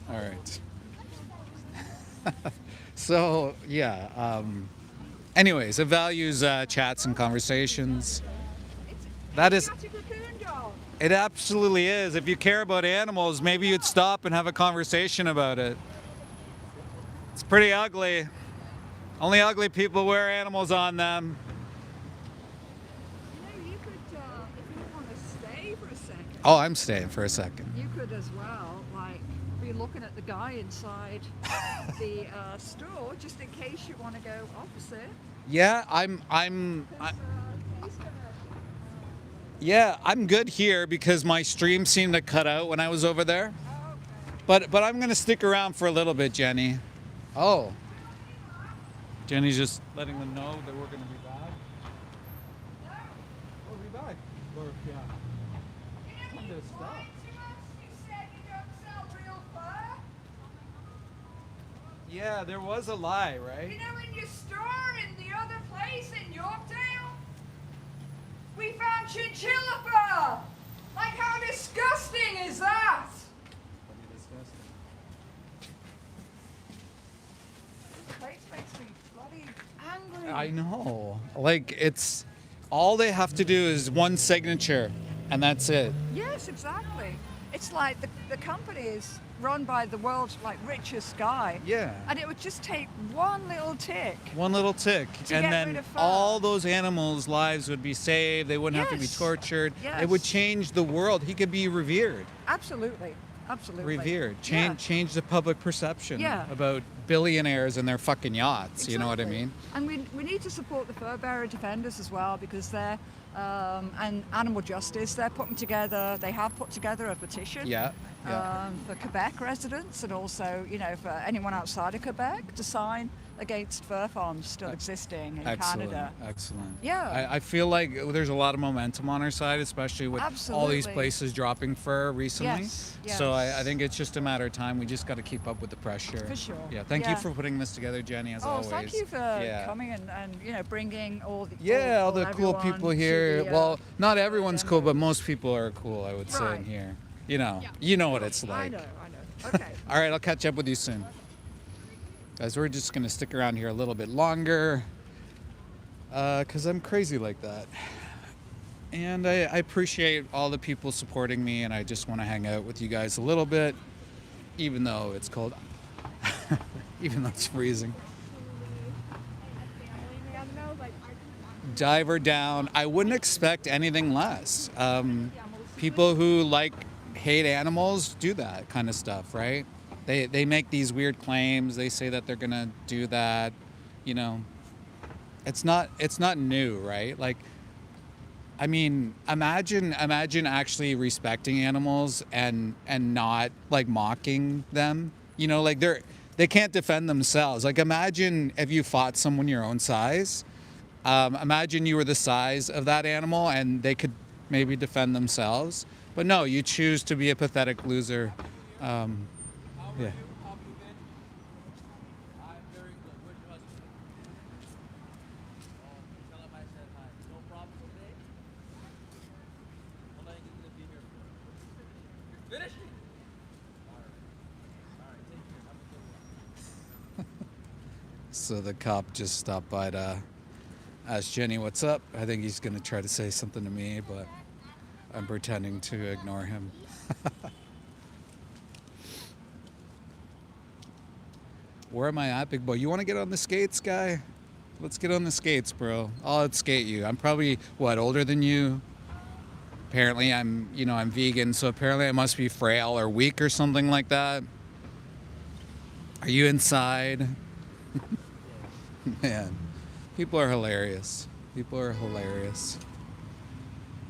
All right. So, yeah. Anyways, it values chats and conversations. That is... It absolutely is. If you care about animals, maybe you'd stop and have a conversation about it. It's pretty ugly. Only ugly people wear animals on them. You know, you could, if you want to stay for a second. Oh, I'm staying for a second. You could as well, like, be looking at the guy inside the store, just in case you want to go opposite. Yeah, yeah, I'm good here because my stream seemed to cut out when I was over there. Oh, okay. But I'm gonna stick around for a little bit, Jenny. Oh. Jenny's just letting them know that we're gonna be back. We'll be back. Loro Piana. Yeah, there was a lie, right? You know, in your store in the other place in Yorkdale, we found chinchilla fur. Like, how disgusting is that? The place makes me bloody angry. I know. Like, it's all they have to do is one signature, and that's it. Yes, exactly. It's like the company is run by the world's richest guy. Yeah. And it would just take one little tick. One little tick, and get then rid of fur. all those animals' lives would be saved. They wouldn't have to be Yes. tortured. Yes. It would change the world. He could be revered. Absolutely. Absolutely. Revered. Yeah. Change the public perception Yeah. about billionaires and their fucking yachts. You know what I Exactly. mean? And we need to support the fur bearer defenders as well, because they're and animal justice. They have put together a petition. Yeah. For Quebec residents, and also, you know, for anyone outside of Quebec to sign against fur farms still existing in Excellent, Canada. excellent. Yeah. I feel like there's a lot of momentum on our side, especially with all these Absolutely. places dropping fur recently. Yes, So yes. I think it's just a matter of time. We just got to keep up with the pressure. For sure. Yeah. Thank you Yeah. for putting this together, Jenny, as always. Thank you for Yeah. coming and you know, bringing all the Yeah, all the cool everyone people to here. the, Well, not everyone's cool, but most people are cool, I would say, Right. in here. You know what it's I like. know. Okay. All right, I'll catch up with you soon. Guys, we're just going to stick around here a little bit longer because I'm crazy like that. And I appreciate all the people supporting me, and I just want to hang out with you guys a little bit, even though it's cold, even though it's freezing. Diver down. I wouldn't expect anything less. People who hate animals do that kind of stuff, right? They make these weird claims. They say that they're gonna do that. You know, it's not new, right? Like, I mean, imagine actually respecting animals and not like mocking them. You know, like they can't defend themselves. Like, imagine if you fought someone your own size. Imagine you were the size of that animal and they could maybe defend themselves. But no, you choose to be a pathetic loser. Yeah. So the cop just stopped by to ask Jenny what's up. I think he's going to try to say something to me, but I'm pretending to ignore him. Where am I at, big boy? You want to get on the skates, guy? Let's get on the skates, bro. I'll skate you. I'm probably, older than you? Apparently I'm vegan, so apparently I must be frail or weak or something like that. Are you inside? Man, people are hilarious. People are hilarious.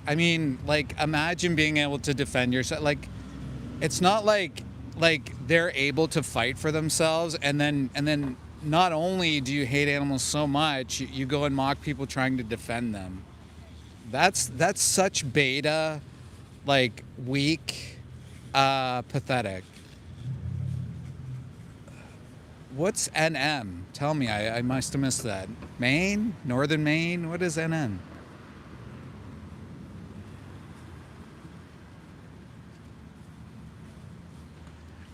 I mean, like, imagine being able to defend yourself. Like, it's not like they're able to fight for themselves, and then not only do you hate animals so much, you go and mock people trying to defend them. That's such beta, like, weak, pathetic. What's NM? Tell me, I must have missed that. Maine? Northern Maine? What is NM?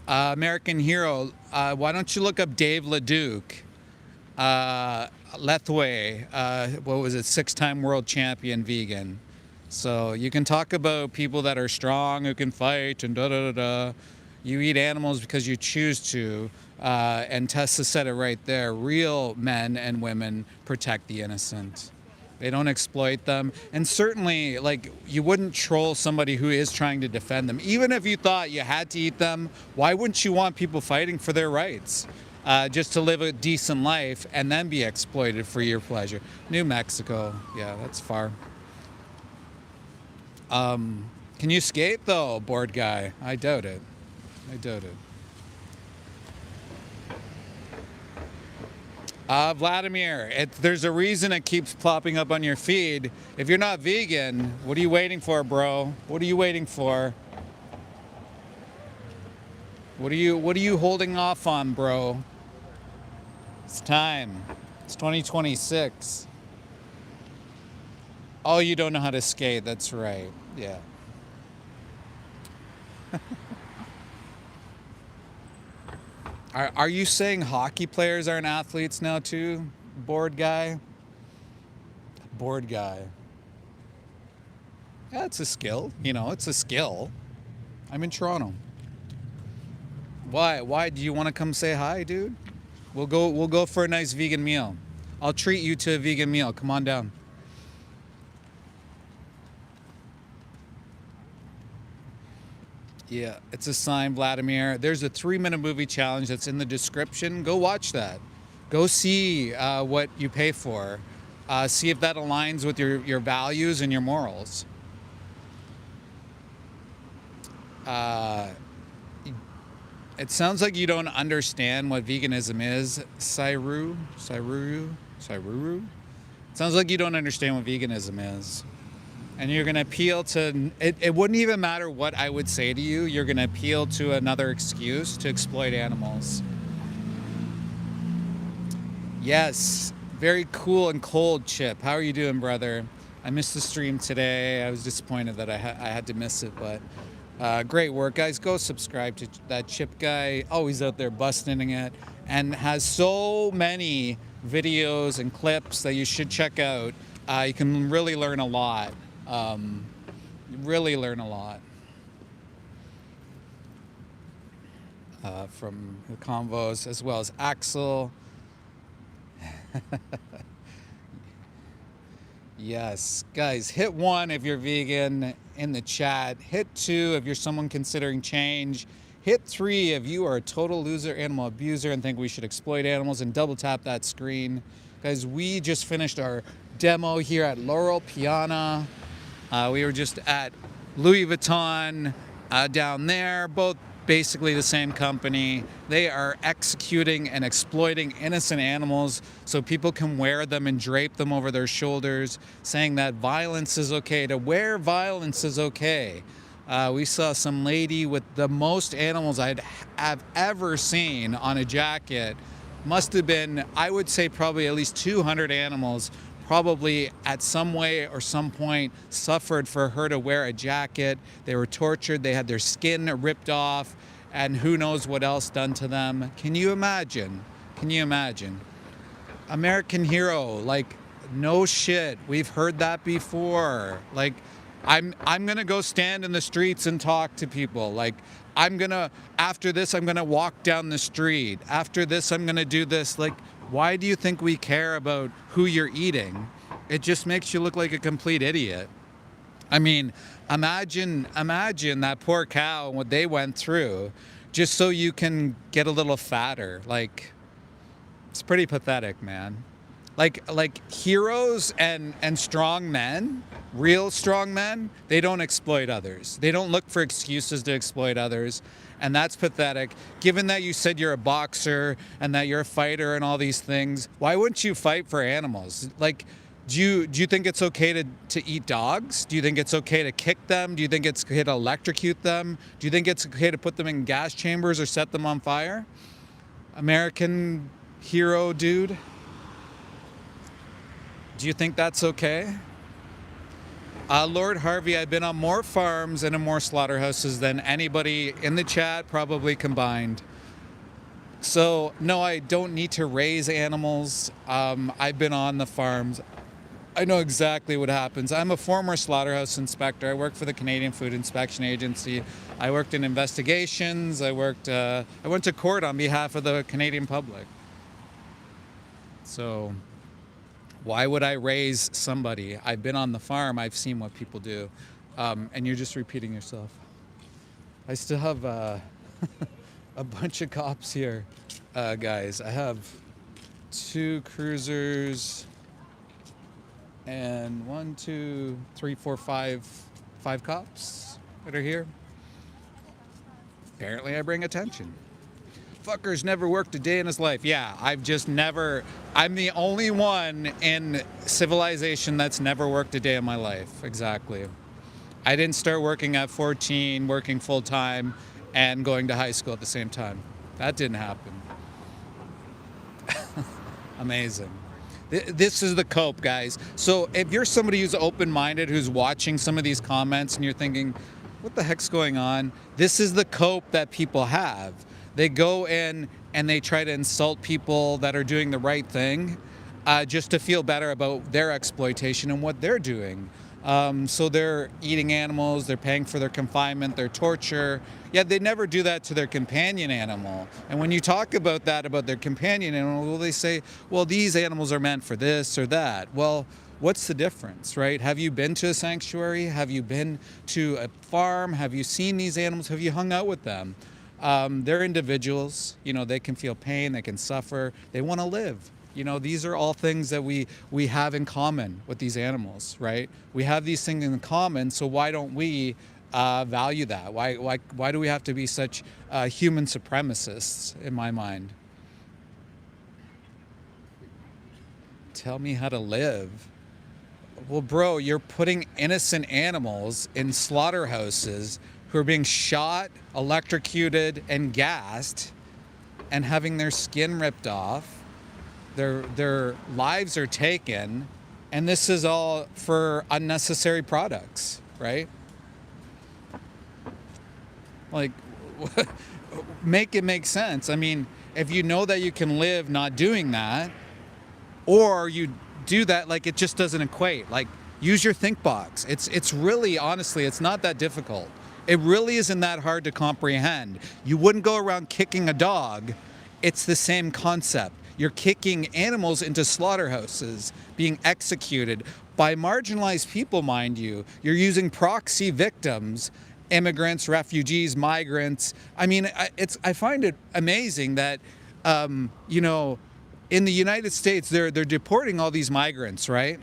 American Hero, why don't you look up Dave LeDuc? Lethway, what was it, 6-time world champion vegan. So you can talk about people that are strong, who can fight, and da-da-da-da. You eat animals because you choose to, and Tessa said it right there. Real men and women protect the innocent. They don't exploit them. And certainly, like, you wouldn't troll somebody who is trying to defend them. Even if you thought you had to eat them, why wouldn't you want people fighting for their rights? Just to live a decent life and then be exploited for your pleasure. New Mexico, yeah, that's far. Can you skate though, bored guy? I doubt it. I doubt it. Vladimir, there's a reason it keeps popping up on your feed. If you're not vegan, what are you waiting for, bro? What are you waiting for? What are you holding off on, bro? It's time. It's 2026. Oh, you don't know how to skate. That's right. Yeah. Are you saying hockey players aren't athletes now too? Bored guy? Bored guy. Yeah, it's a skill. You know, it's a skill. I'm in Toronto. Why? Do you want to come say hi, dude? We'll go for a nice vegan meal. I'll treat you to a vegan meal. Come on down. Yeah, it's a sign, Vladimir. There's a 3-minute movie challenge that's in the description. Go watch that. Go see what you pay for. See if that aligns with your values and your morals. It sounds like you don't understand what veganism is, Sairuru. It sounds like you don't understand what veganism is. And you're going to appeal to, it wouldn't even matter what I would say to you, you're going to appeal to another excuse to exploit animals. Yes, very cool and cold, Chip. How are you doing, brother? I missed the stream today. I was disappointed that I had to miss it, but great work, guys. Go subscribe to that Chip guy. Always out there busting it, and has so many videos and clips that you should check out. You can really learn a lot. Really learn a lot from the convos, as well as Axel. Yes, guys, hit 1 if you're vegan in the chat. Hit 2 if you're someone considering change. Hit 3 if you are a total loser, animal abuser, and think we should exploit animals, and double tap that screen. Guys, we just finished our demo here at Loro Piana. We were just at Louis Vuitton down there, both basically the same company. They are executing and exploiting innocent animals so people can wear them and drape them over their shoulders, saying that violence is okay. To wear violence is okay. We saw some lady with the most animals have ever seen on a jacket. Must have been, I would say, probably at least 200 animals probably at some way or some point suffered for her to wear a jacket. They were tortured, they had their skin ripped off, and who knows what else done to them. Can you imagine? Can you imagine? American hero, like, no shit, we've heard that before. Like, I'm gonna go stand in the streets and talk to people. Like, after this, I'm gonna walk down the street. After this, I'm gonna do this. Like, why do you think we care about who you're eating? It just makes you look like a complete idiot. I mean, imagine that poor cow and what they went through just so you can get a little fatter. Like, it's pretty pathetic, man. Like heroes and strong men, real strong men, they don't exploit others. They don't look for excuses to exploit others. And that's pathetic. Given that you said you're a boxer and that you're a fighter and all these things, why wouldn't you fight for animals? Like, do you think it's okay to eat dogs? Do you think it's okay to kick them? Do you think it's okay to electrocute them? Do you think it's okay to put them in gas chambers or set them on fire? American hero dude? Do you think that's okay? Lord Harvey, I've been on more farms and in more slaughterhouses than anybody in the chat probably combined. So, no, I don't need to raise animals. I've been on the farms. I know exactly what happens. I'm a former slaughterhouse inspector. I work for the Canadian Food Inspection Agency. I worked in investigations. I went to court on behalf of the Canadian public. So, why would I raise somebody? I've been on the farm. I've seen what people do. And you're just repeating yourself. I still have a bunch of cops here, guys. I have 2 cruisers and 1, 2, 3, 4, 5 cops that are here. Apparently I bring attention. Fucker's never worked a day in his life. Yeah, I'm the only one in civilization that's never worked a day in my life. Exactly. I didn't start working at 14, working full time, and going to high school at the same time. That didn't happen. Amazing. This is the cope, guys. So if you're somebody who's open-minded, who's watching some of these comments and you're thinking, what the heck's going on? This is the cope that people have. They go in and they try to insult people that are doing the right thing just to feel better about their exploitation and what they're doing. So they're eating animals, they're paying for their confinement, their torture, yet they never do that to their companion animal. And when you talk about that, about their companion animal, well, they say, well, these animals are meant for this or that. Well, what's the difference, right? Have you been to a sanctuary? Have you been to a farm? Have you seen these animals? Have you hung out with them? They're individuals, you know, they can feel pain, they can suffer, they want to live. You know, these are all things that we have in common with these animals, right? We have these things in common, so why don't we value that? Why do we have to be such human supremacists, in my mind? Tell me how to live. Well, bro, you're putting innocent animals in slaughterhouses who are being shot, electrocuted, and gassed, and having their skin ripped off. Their lives are taken, and this is all for unnecessary products, right? Like, make it make sense. I mean, if you know that you can live not doing that, or you do that, like, it just doesn't equate. Like, use your think box. It's really, honestly, it's not that difficult. It really isn't that hard to comprehend. You wouldn't go around kicking a dog. It's the same concept. You're kicking animals into slaughterhouses, being executed by marginalized people, mind you. You're using proxy victims, immigrants, refugees, migrants. I mean, I find it amazing that, you know, in the United States, they're deporting all these migrants, right?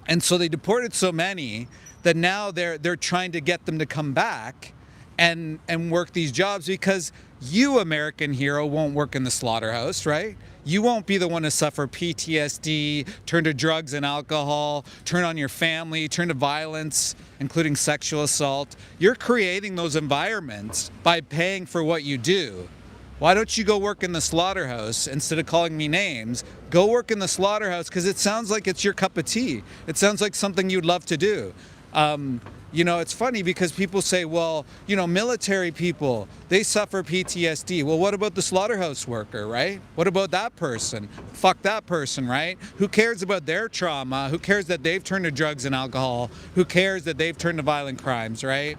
And so they deported so many that now they're trying to get them to come back and work these jobs, because you, American hero, won't work in the slaughterhouse, right? You won't be the one to suffer PTSD, turn to drugs and alcohol, turn on your family, turn to violence, including sexual assault. You're creating those environments by paying for what you do. Why don't you go work in the slaughterhouse instead of calling me names? Go work in the slaughterhouse, because it sounds like it's your cup of tea. It sounds like something you'd love to do. You know, it's funny because people say, well, you know, military people, they suffer PTSD. Well, what about the slaughterhouse worker, right? What about that person? Fuck that person, right? Who cares about their trauma? Who cares that they've turned to drugs and alcohol? Who cares that they've turned to violent crimes, right?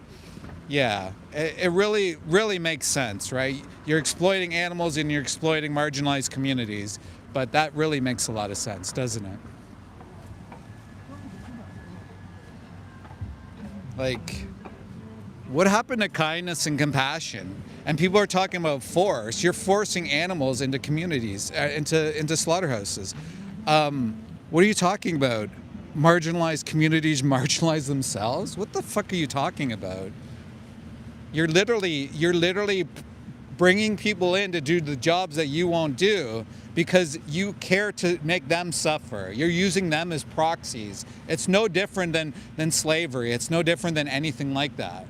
Yeah, it really, really makes sense, right? You're exploiting animals and you're exploiting marginalized communities, but that really makes a lot of sense, doesn't it? Like, what happened to kindness and compassion? And people are talking about force. You're forcing animals into communities, into slaughterhouses. What are you talking about? Marginalized communities marginalize themselves? What the fuck are you talking about? You're literally bringing people in to do the jobs that you won't do because you care to make them suffer. You're using them as proxies. It's no different than slavery. It's no different than anything like that.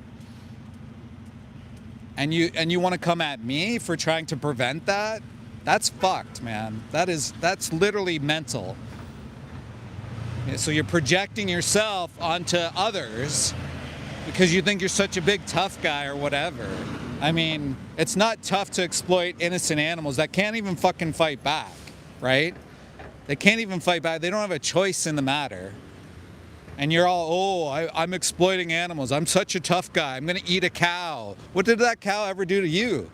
And you want to come at me for trying to prevent that? That's fucked, man. That's literally mental. So you're projecting yourself onto others because you think you're such a big tough guy or whatever. I mean, it's not tough to exploit innocent animals that can't even fucking fight back, right? They can't even fight back. They don't have a choice in the matter. And you're all, I'm exploiting animals. I'm such a tough guy. I'm gonna eat a cow. What did that cow ever do to you?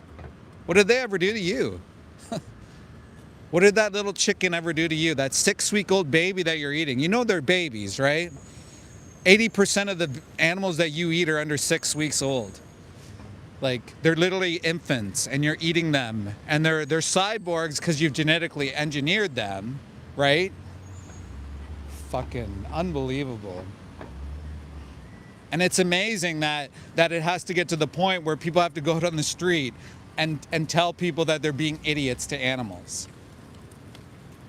What did they ever do to you? What did that little chicken ever do to you? That 6-week-old baby that you're eating. You know they're babies, right? 80% of the animals that you eat are under 6 weeks old. Like, they're literally infants and you're eating them. And they're cyborgs because you've genetically engineered them, right? Fucking unbelievable. And it's amazing that it has to get to the point where people have to go out on the street and tell people that they're being idiots to animals.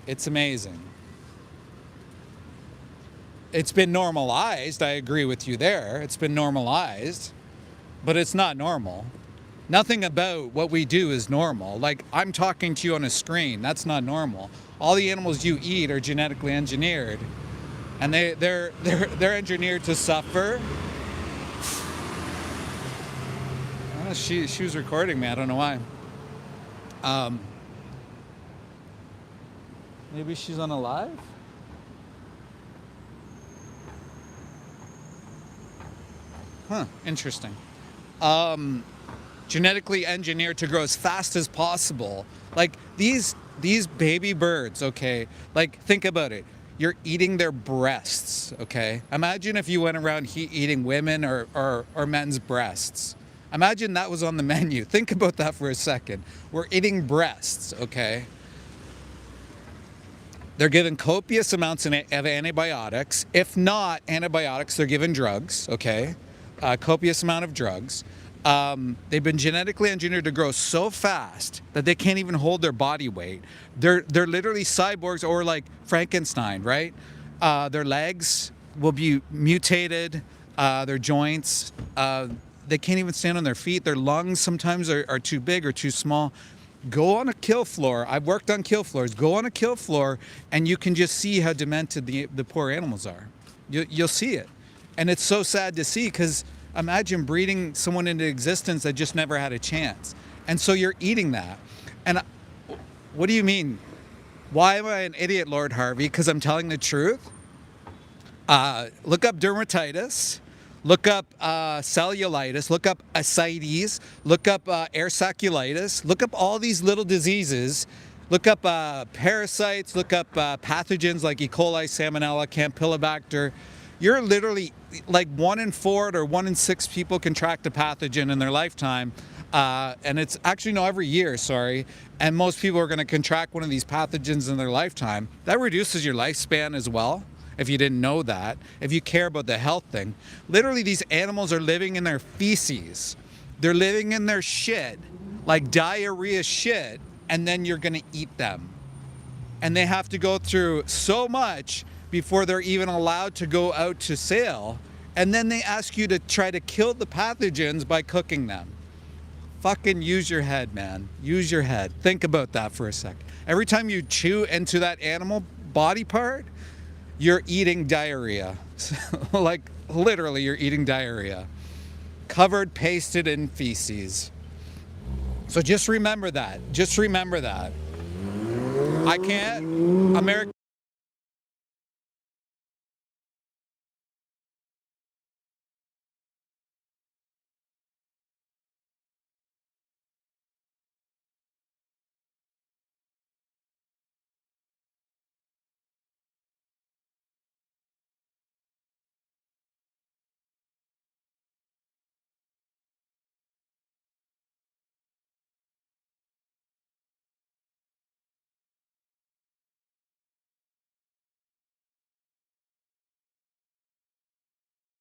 It's amazing. It's been normalized. I agree with you there. It's been normalized, but it's not normal. Nothing about what we do is normal. Like, I'm talking to you on a screen. That's not normal. All the animals you eat are genetically engineered, and they're engineered to suffer. She was recording me. I don't know why. Maybe she's on a live? Huh, interesting. Genetically engineered to grow as fast as possible. Like, these baby birds, okay? Like, think about it. You're eating their breasts, okay? Imagine if you went around eating women or men's breasts. Imagine that was on the menu. Think about that for a second. We're eating breasts, okay? They're given copious amounts of antibiotics. If not antibiotics, they're given drugs, okay? a copious amount of drugs. They've been genetically engineered to grow so fast that they can't even hold their body weight. They're literally cyborgs, or like Frankenstein, right? Their legs will be mutated, their joints, they can't even stand on their feet. Their lungs sometimes are too big or too small. Go on a kill floor. I've worked on kill floors. Go on a kill floor and you can just see how demented the poor animals are. You'll see it. And it's so sad to see, because imagine breeding someone into existence that just never had a chance. And so you're eating that. And what do you mean? Why am I an idiot, Lord Harvey? Because I'm telling the truth? Look up dermatitis. Look up cellulitis, look up ascites, look up airsaculitis, look up all these little diseases, look up parasites, look up pathogens like E. coli, Salmonella, Campylobacter. You're literally like 1 in 4 or 1 in 6 people contract a pathogen in their lifetime. And it's actually, every year, sorry. And most people are going to contract one of these pathogens in their lifetime. That reduces your lifespan as well. If you didn't know that, if you care about the health thing, literally these animals are living in their feces. They're living in their shit, like diarrhea shit, and then you're gonna eat them. And they have to go through so much before they're even allowed to go out to sale. And then they ask you to try to kill the pathogens by cooking them. Fucking use your head, man. Use your head. Think about that for a sec. Every time you chew into that animal body part, you're eating diarrhea. Like literally you're eating diarrhea. Covered, pasted in feces. So just remember that. Just remember that. I can't. America.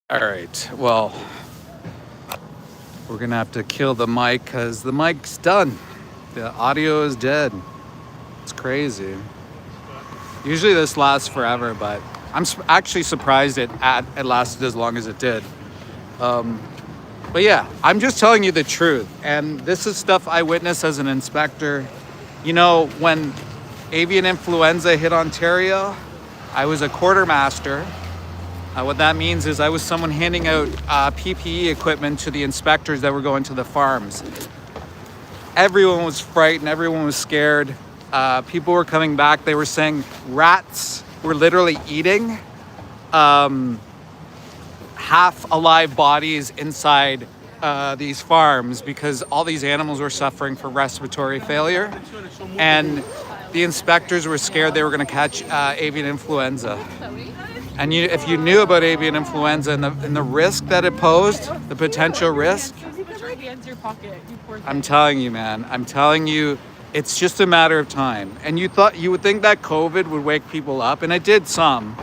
All right, well, we're gonna have to kill the mic because the mic's done. The audio is dead. It's crazy. Usually this lasts forever, but I'm actually surprised it lasted as long as it did. But yeah, I'm just telling you the truth. And this is stuff I witnessed as an inspector. You know, when avian influenza hit Ontario, I was a quartermaster. What that means is I was someone handing out PPE equipment to the inspectors that were going to the farms. Everyone was frightened, everyone was scared. People were coming back, they were saying rats were literally eating half alive bodies inside these farms because all these animals were suffering from respiratory failure. And the inspectors were scared they were gonna catch avian influenza. And if you knew about avian influenza and the risk that it posed, the potential risk, I'm telling you, man, I'm telling you, it's just a matter of time. And you would think that COVID would wake people up, and it did some,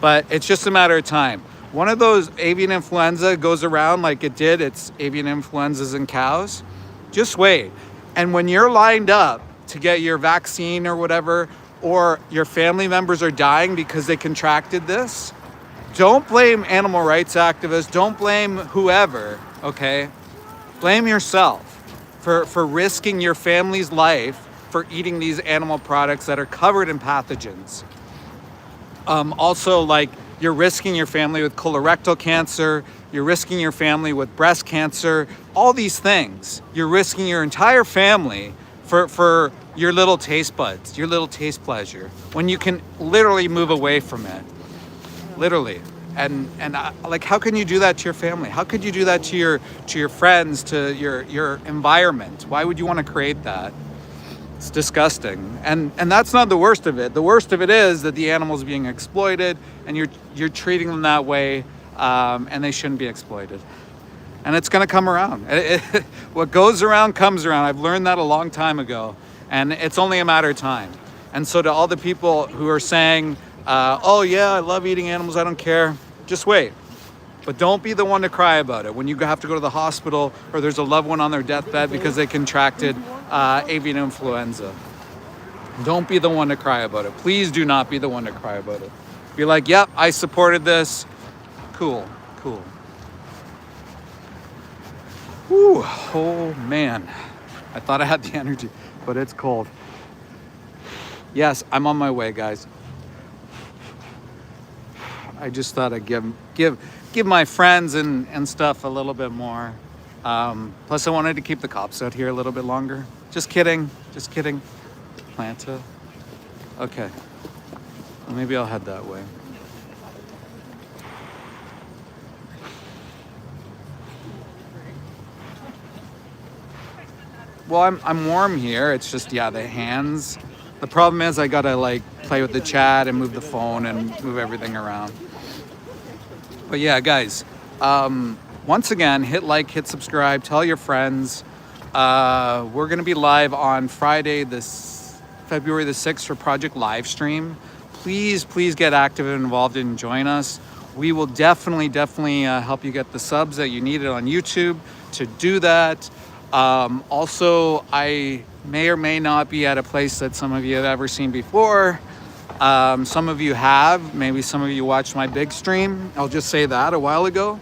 but it's just a matter of time. One of those avian influenza goes around like it did, it's avian influenzas in cows. Just wait. And when you're lined up to get your vaccine or whatever, or your family members are dying because they contracted this, don't blame animal rights activists, don't blame whoever, okay? Blame yourself for risking your family's life for eating these animal products that are covered in pathogens. Also, like, you're risking your family with colorectal cancer, you're risking your family with breast cancer, all these things. You're risking your entire family for your little taste buds, your little taste pleasure, when you can literally move away from it, literally. And like, how can you do that to your family? How could you do that to your friends, to your environment? Why would you want to create that? It's disgusting. And that's not the worst of it. The worst of it is that the animal's being exploited, and you're treating them that way, and they shouldn't be exploited. And it's going to come around. What goes around comes around. I've learned that a long time ago, and it's only a matter of time. And so to all the people who are saying, oh yeah, I love eating animals, I don't care, just wait. But don't be the one to cry about it when you have to go to the hospital or there's a loved one on their deathbed because they contracted avian influenza. Don't be the one to cry about it. Please do not be the one to cry about it. Be like, yep, I supported this. Cool, cool. Whew, oh man. I thought I had the energy, but it's cold. Yes, I'm on my way, guys. I just thought I'd give my friends and stuff a little bit more. Plus, I wanted to keep the cops out here a little bit longer. Just kidding. Just kidding. Planta. Okay. Well, maybe I'll head that way. Well, I'm warm here. It's just, yeah, the hands. The problem is I gotta like play with the chat and move the phone and move everything around. But yeah, guys, once again, hit like, hit subscribe, tell your friends. We're gonna be live on Friday, February the 6th for Project Livestream. Please get active and involved and join us. We will definitely help you get the subs that you needed on YouTube to do that. Also, I may or may not be at a place that some of you have ever seen before. Some of you have, maybe some of you watched my big stream. I'll just say that a while ago.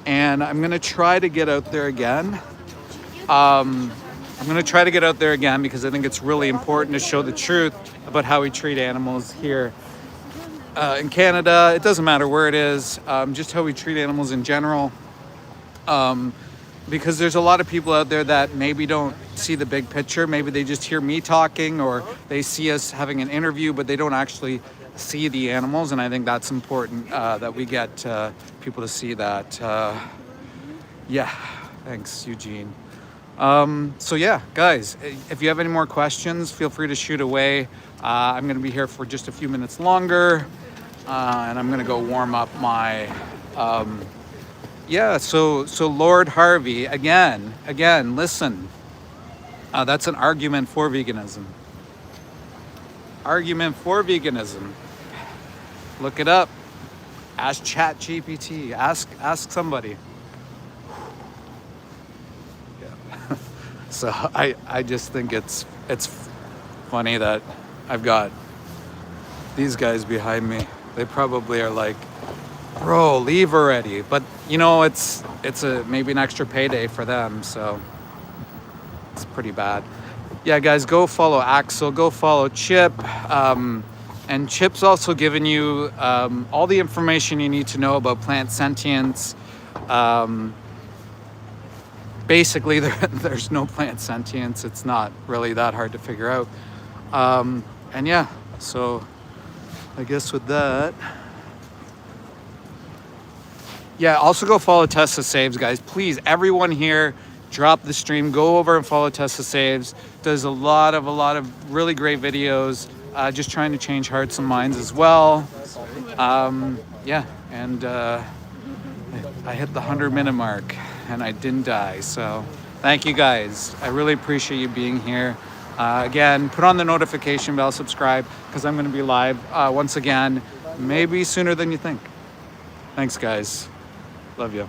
And I'm gonna try to get out there again. I'm gonna try to get out there again because I think it's really important to show the truth about how we treat animals here in Canada. It doesn't matter where it is, just how we treat animals in general. Because there's a lot of people out there that maybe don't see the big picture. Maybe they just hear me talking or they see us having an interview, but they don't actually see the animals. And I think that's important that we get people to see that. Yeah, thanks, Eugene. So yeah, guys, if you have any more questions, feel free to shoot away. I'm gonna be here for just a few minutes longer and I'm gonna go warm up my, yeah, so Lord Harvey, again, listen, that's an argument for veganism. Argument for veganism. Look it up. Ask ChatGPT. Ask somebody. Yeah. So I just think it's funny that I've got these guys behind me. They probably are like, bro, leave already. But you know, it's maybe an extra payday for them, so it's pretty bad. Yeah, guys, go follow Axel, go follow Chip. And Chip's also given you all the information you need to know about plant sentience. Basically, there's no plant sentience. It's not really that hard to figure out. And yeah, so I guess with that, yeah, also go follow Tessa Saves, guys. Please, everyone here, drop the stream, go over and follow Tessa Saves. Does a lot of really great videos, just trying to change hearts and minds as well. Yeah, and I hit the 100-minute mark and I didn't die, so thank you guys. I really appreciate you being here. Again, put on the notification bell, subscribe, because I'm going to be live once again, maybe sooner than you think. Thanks, guys. Love you.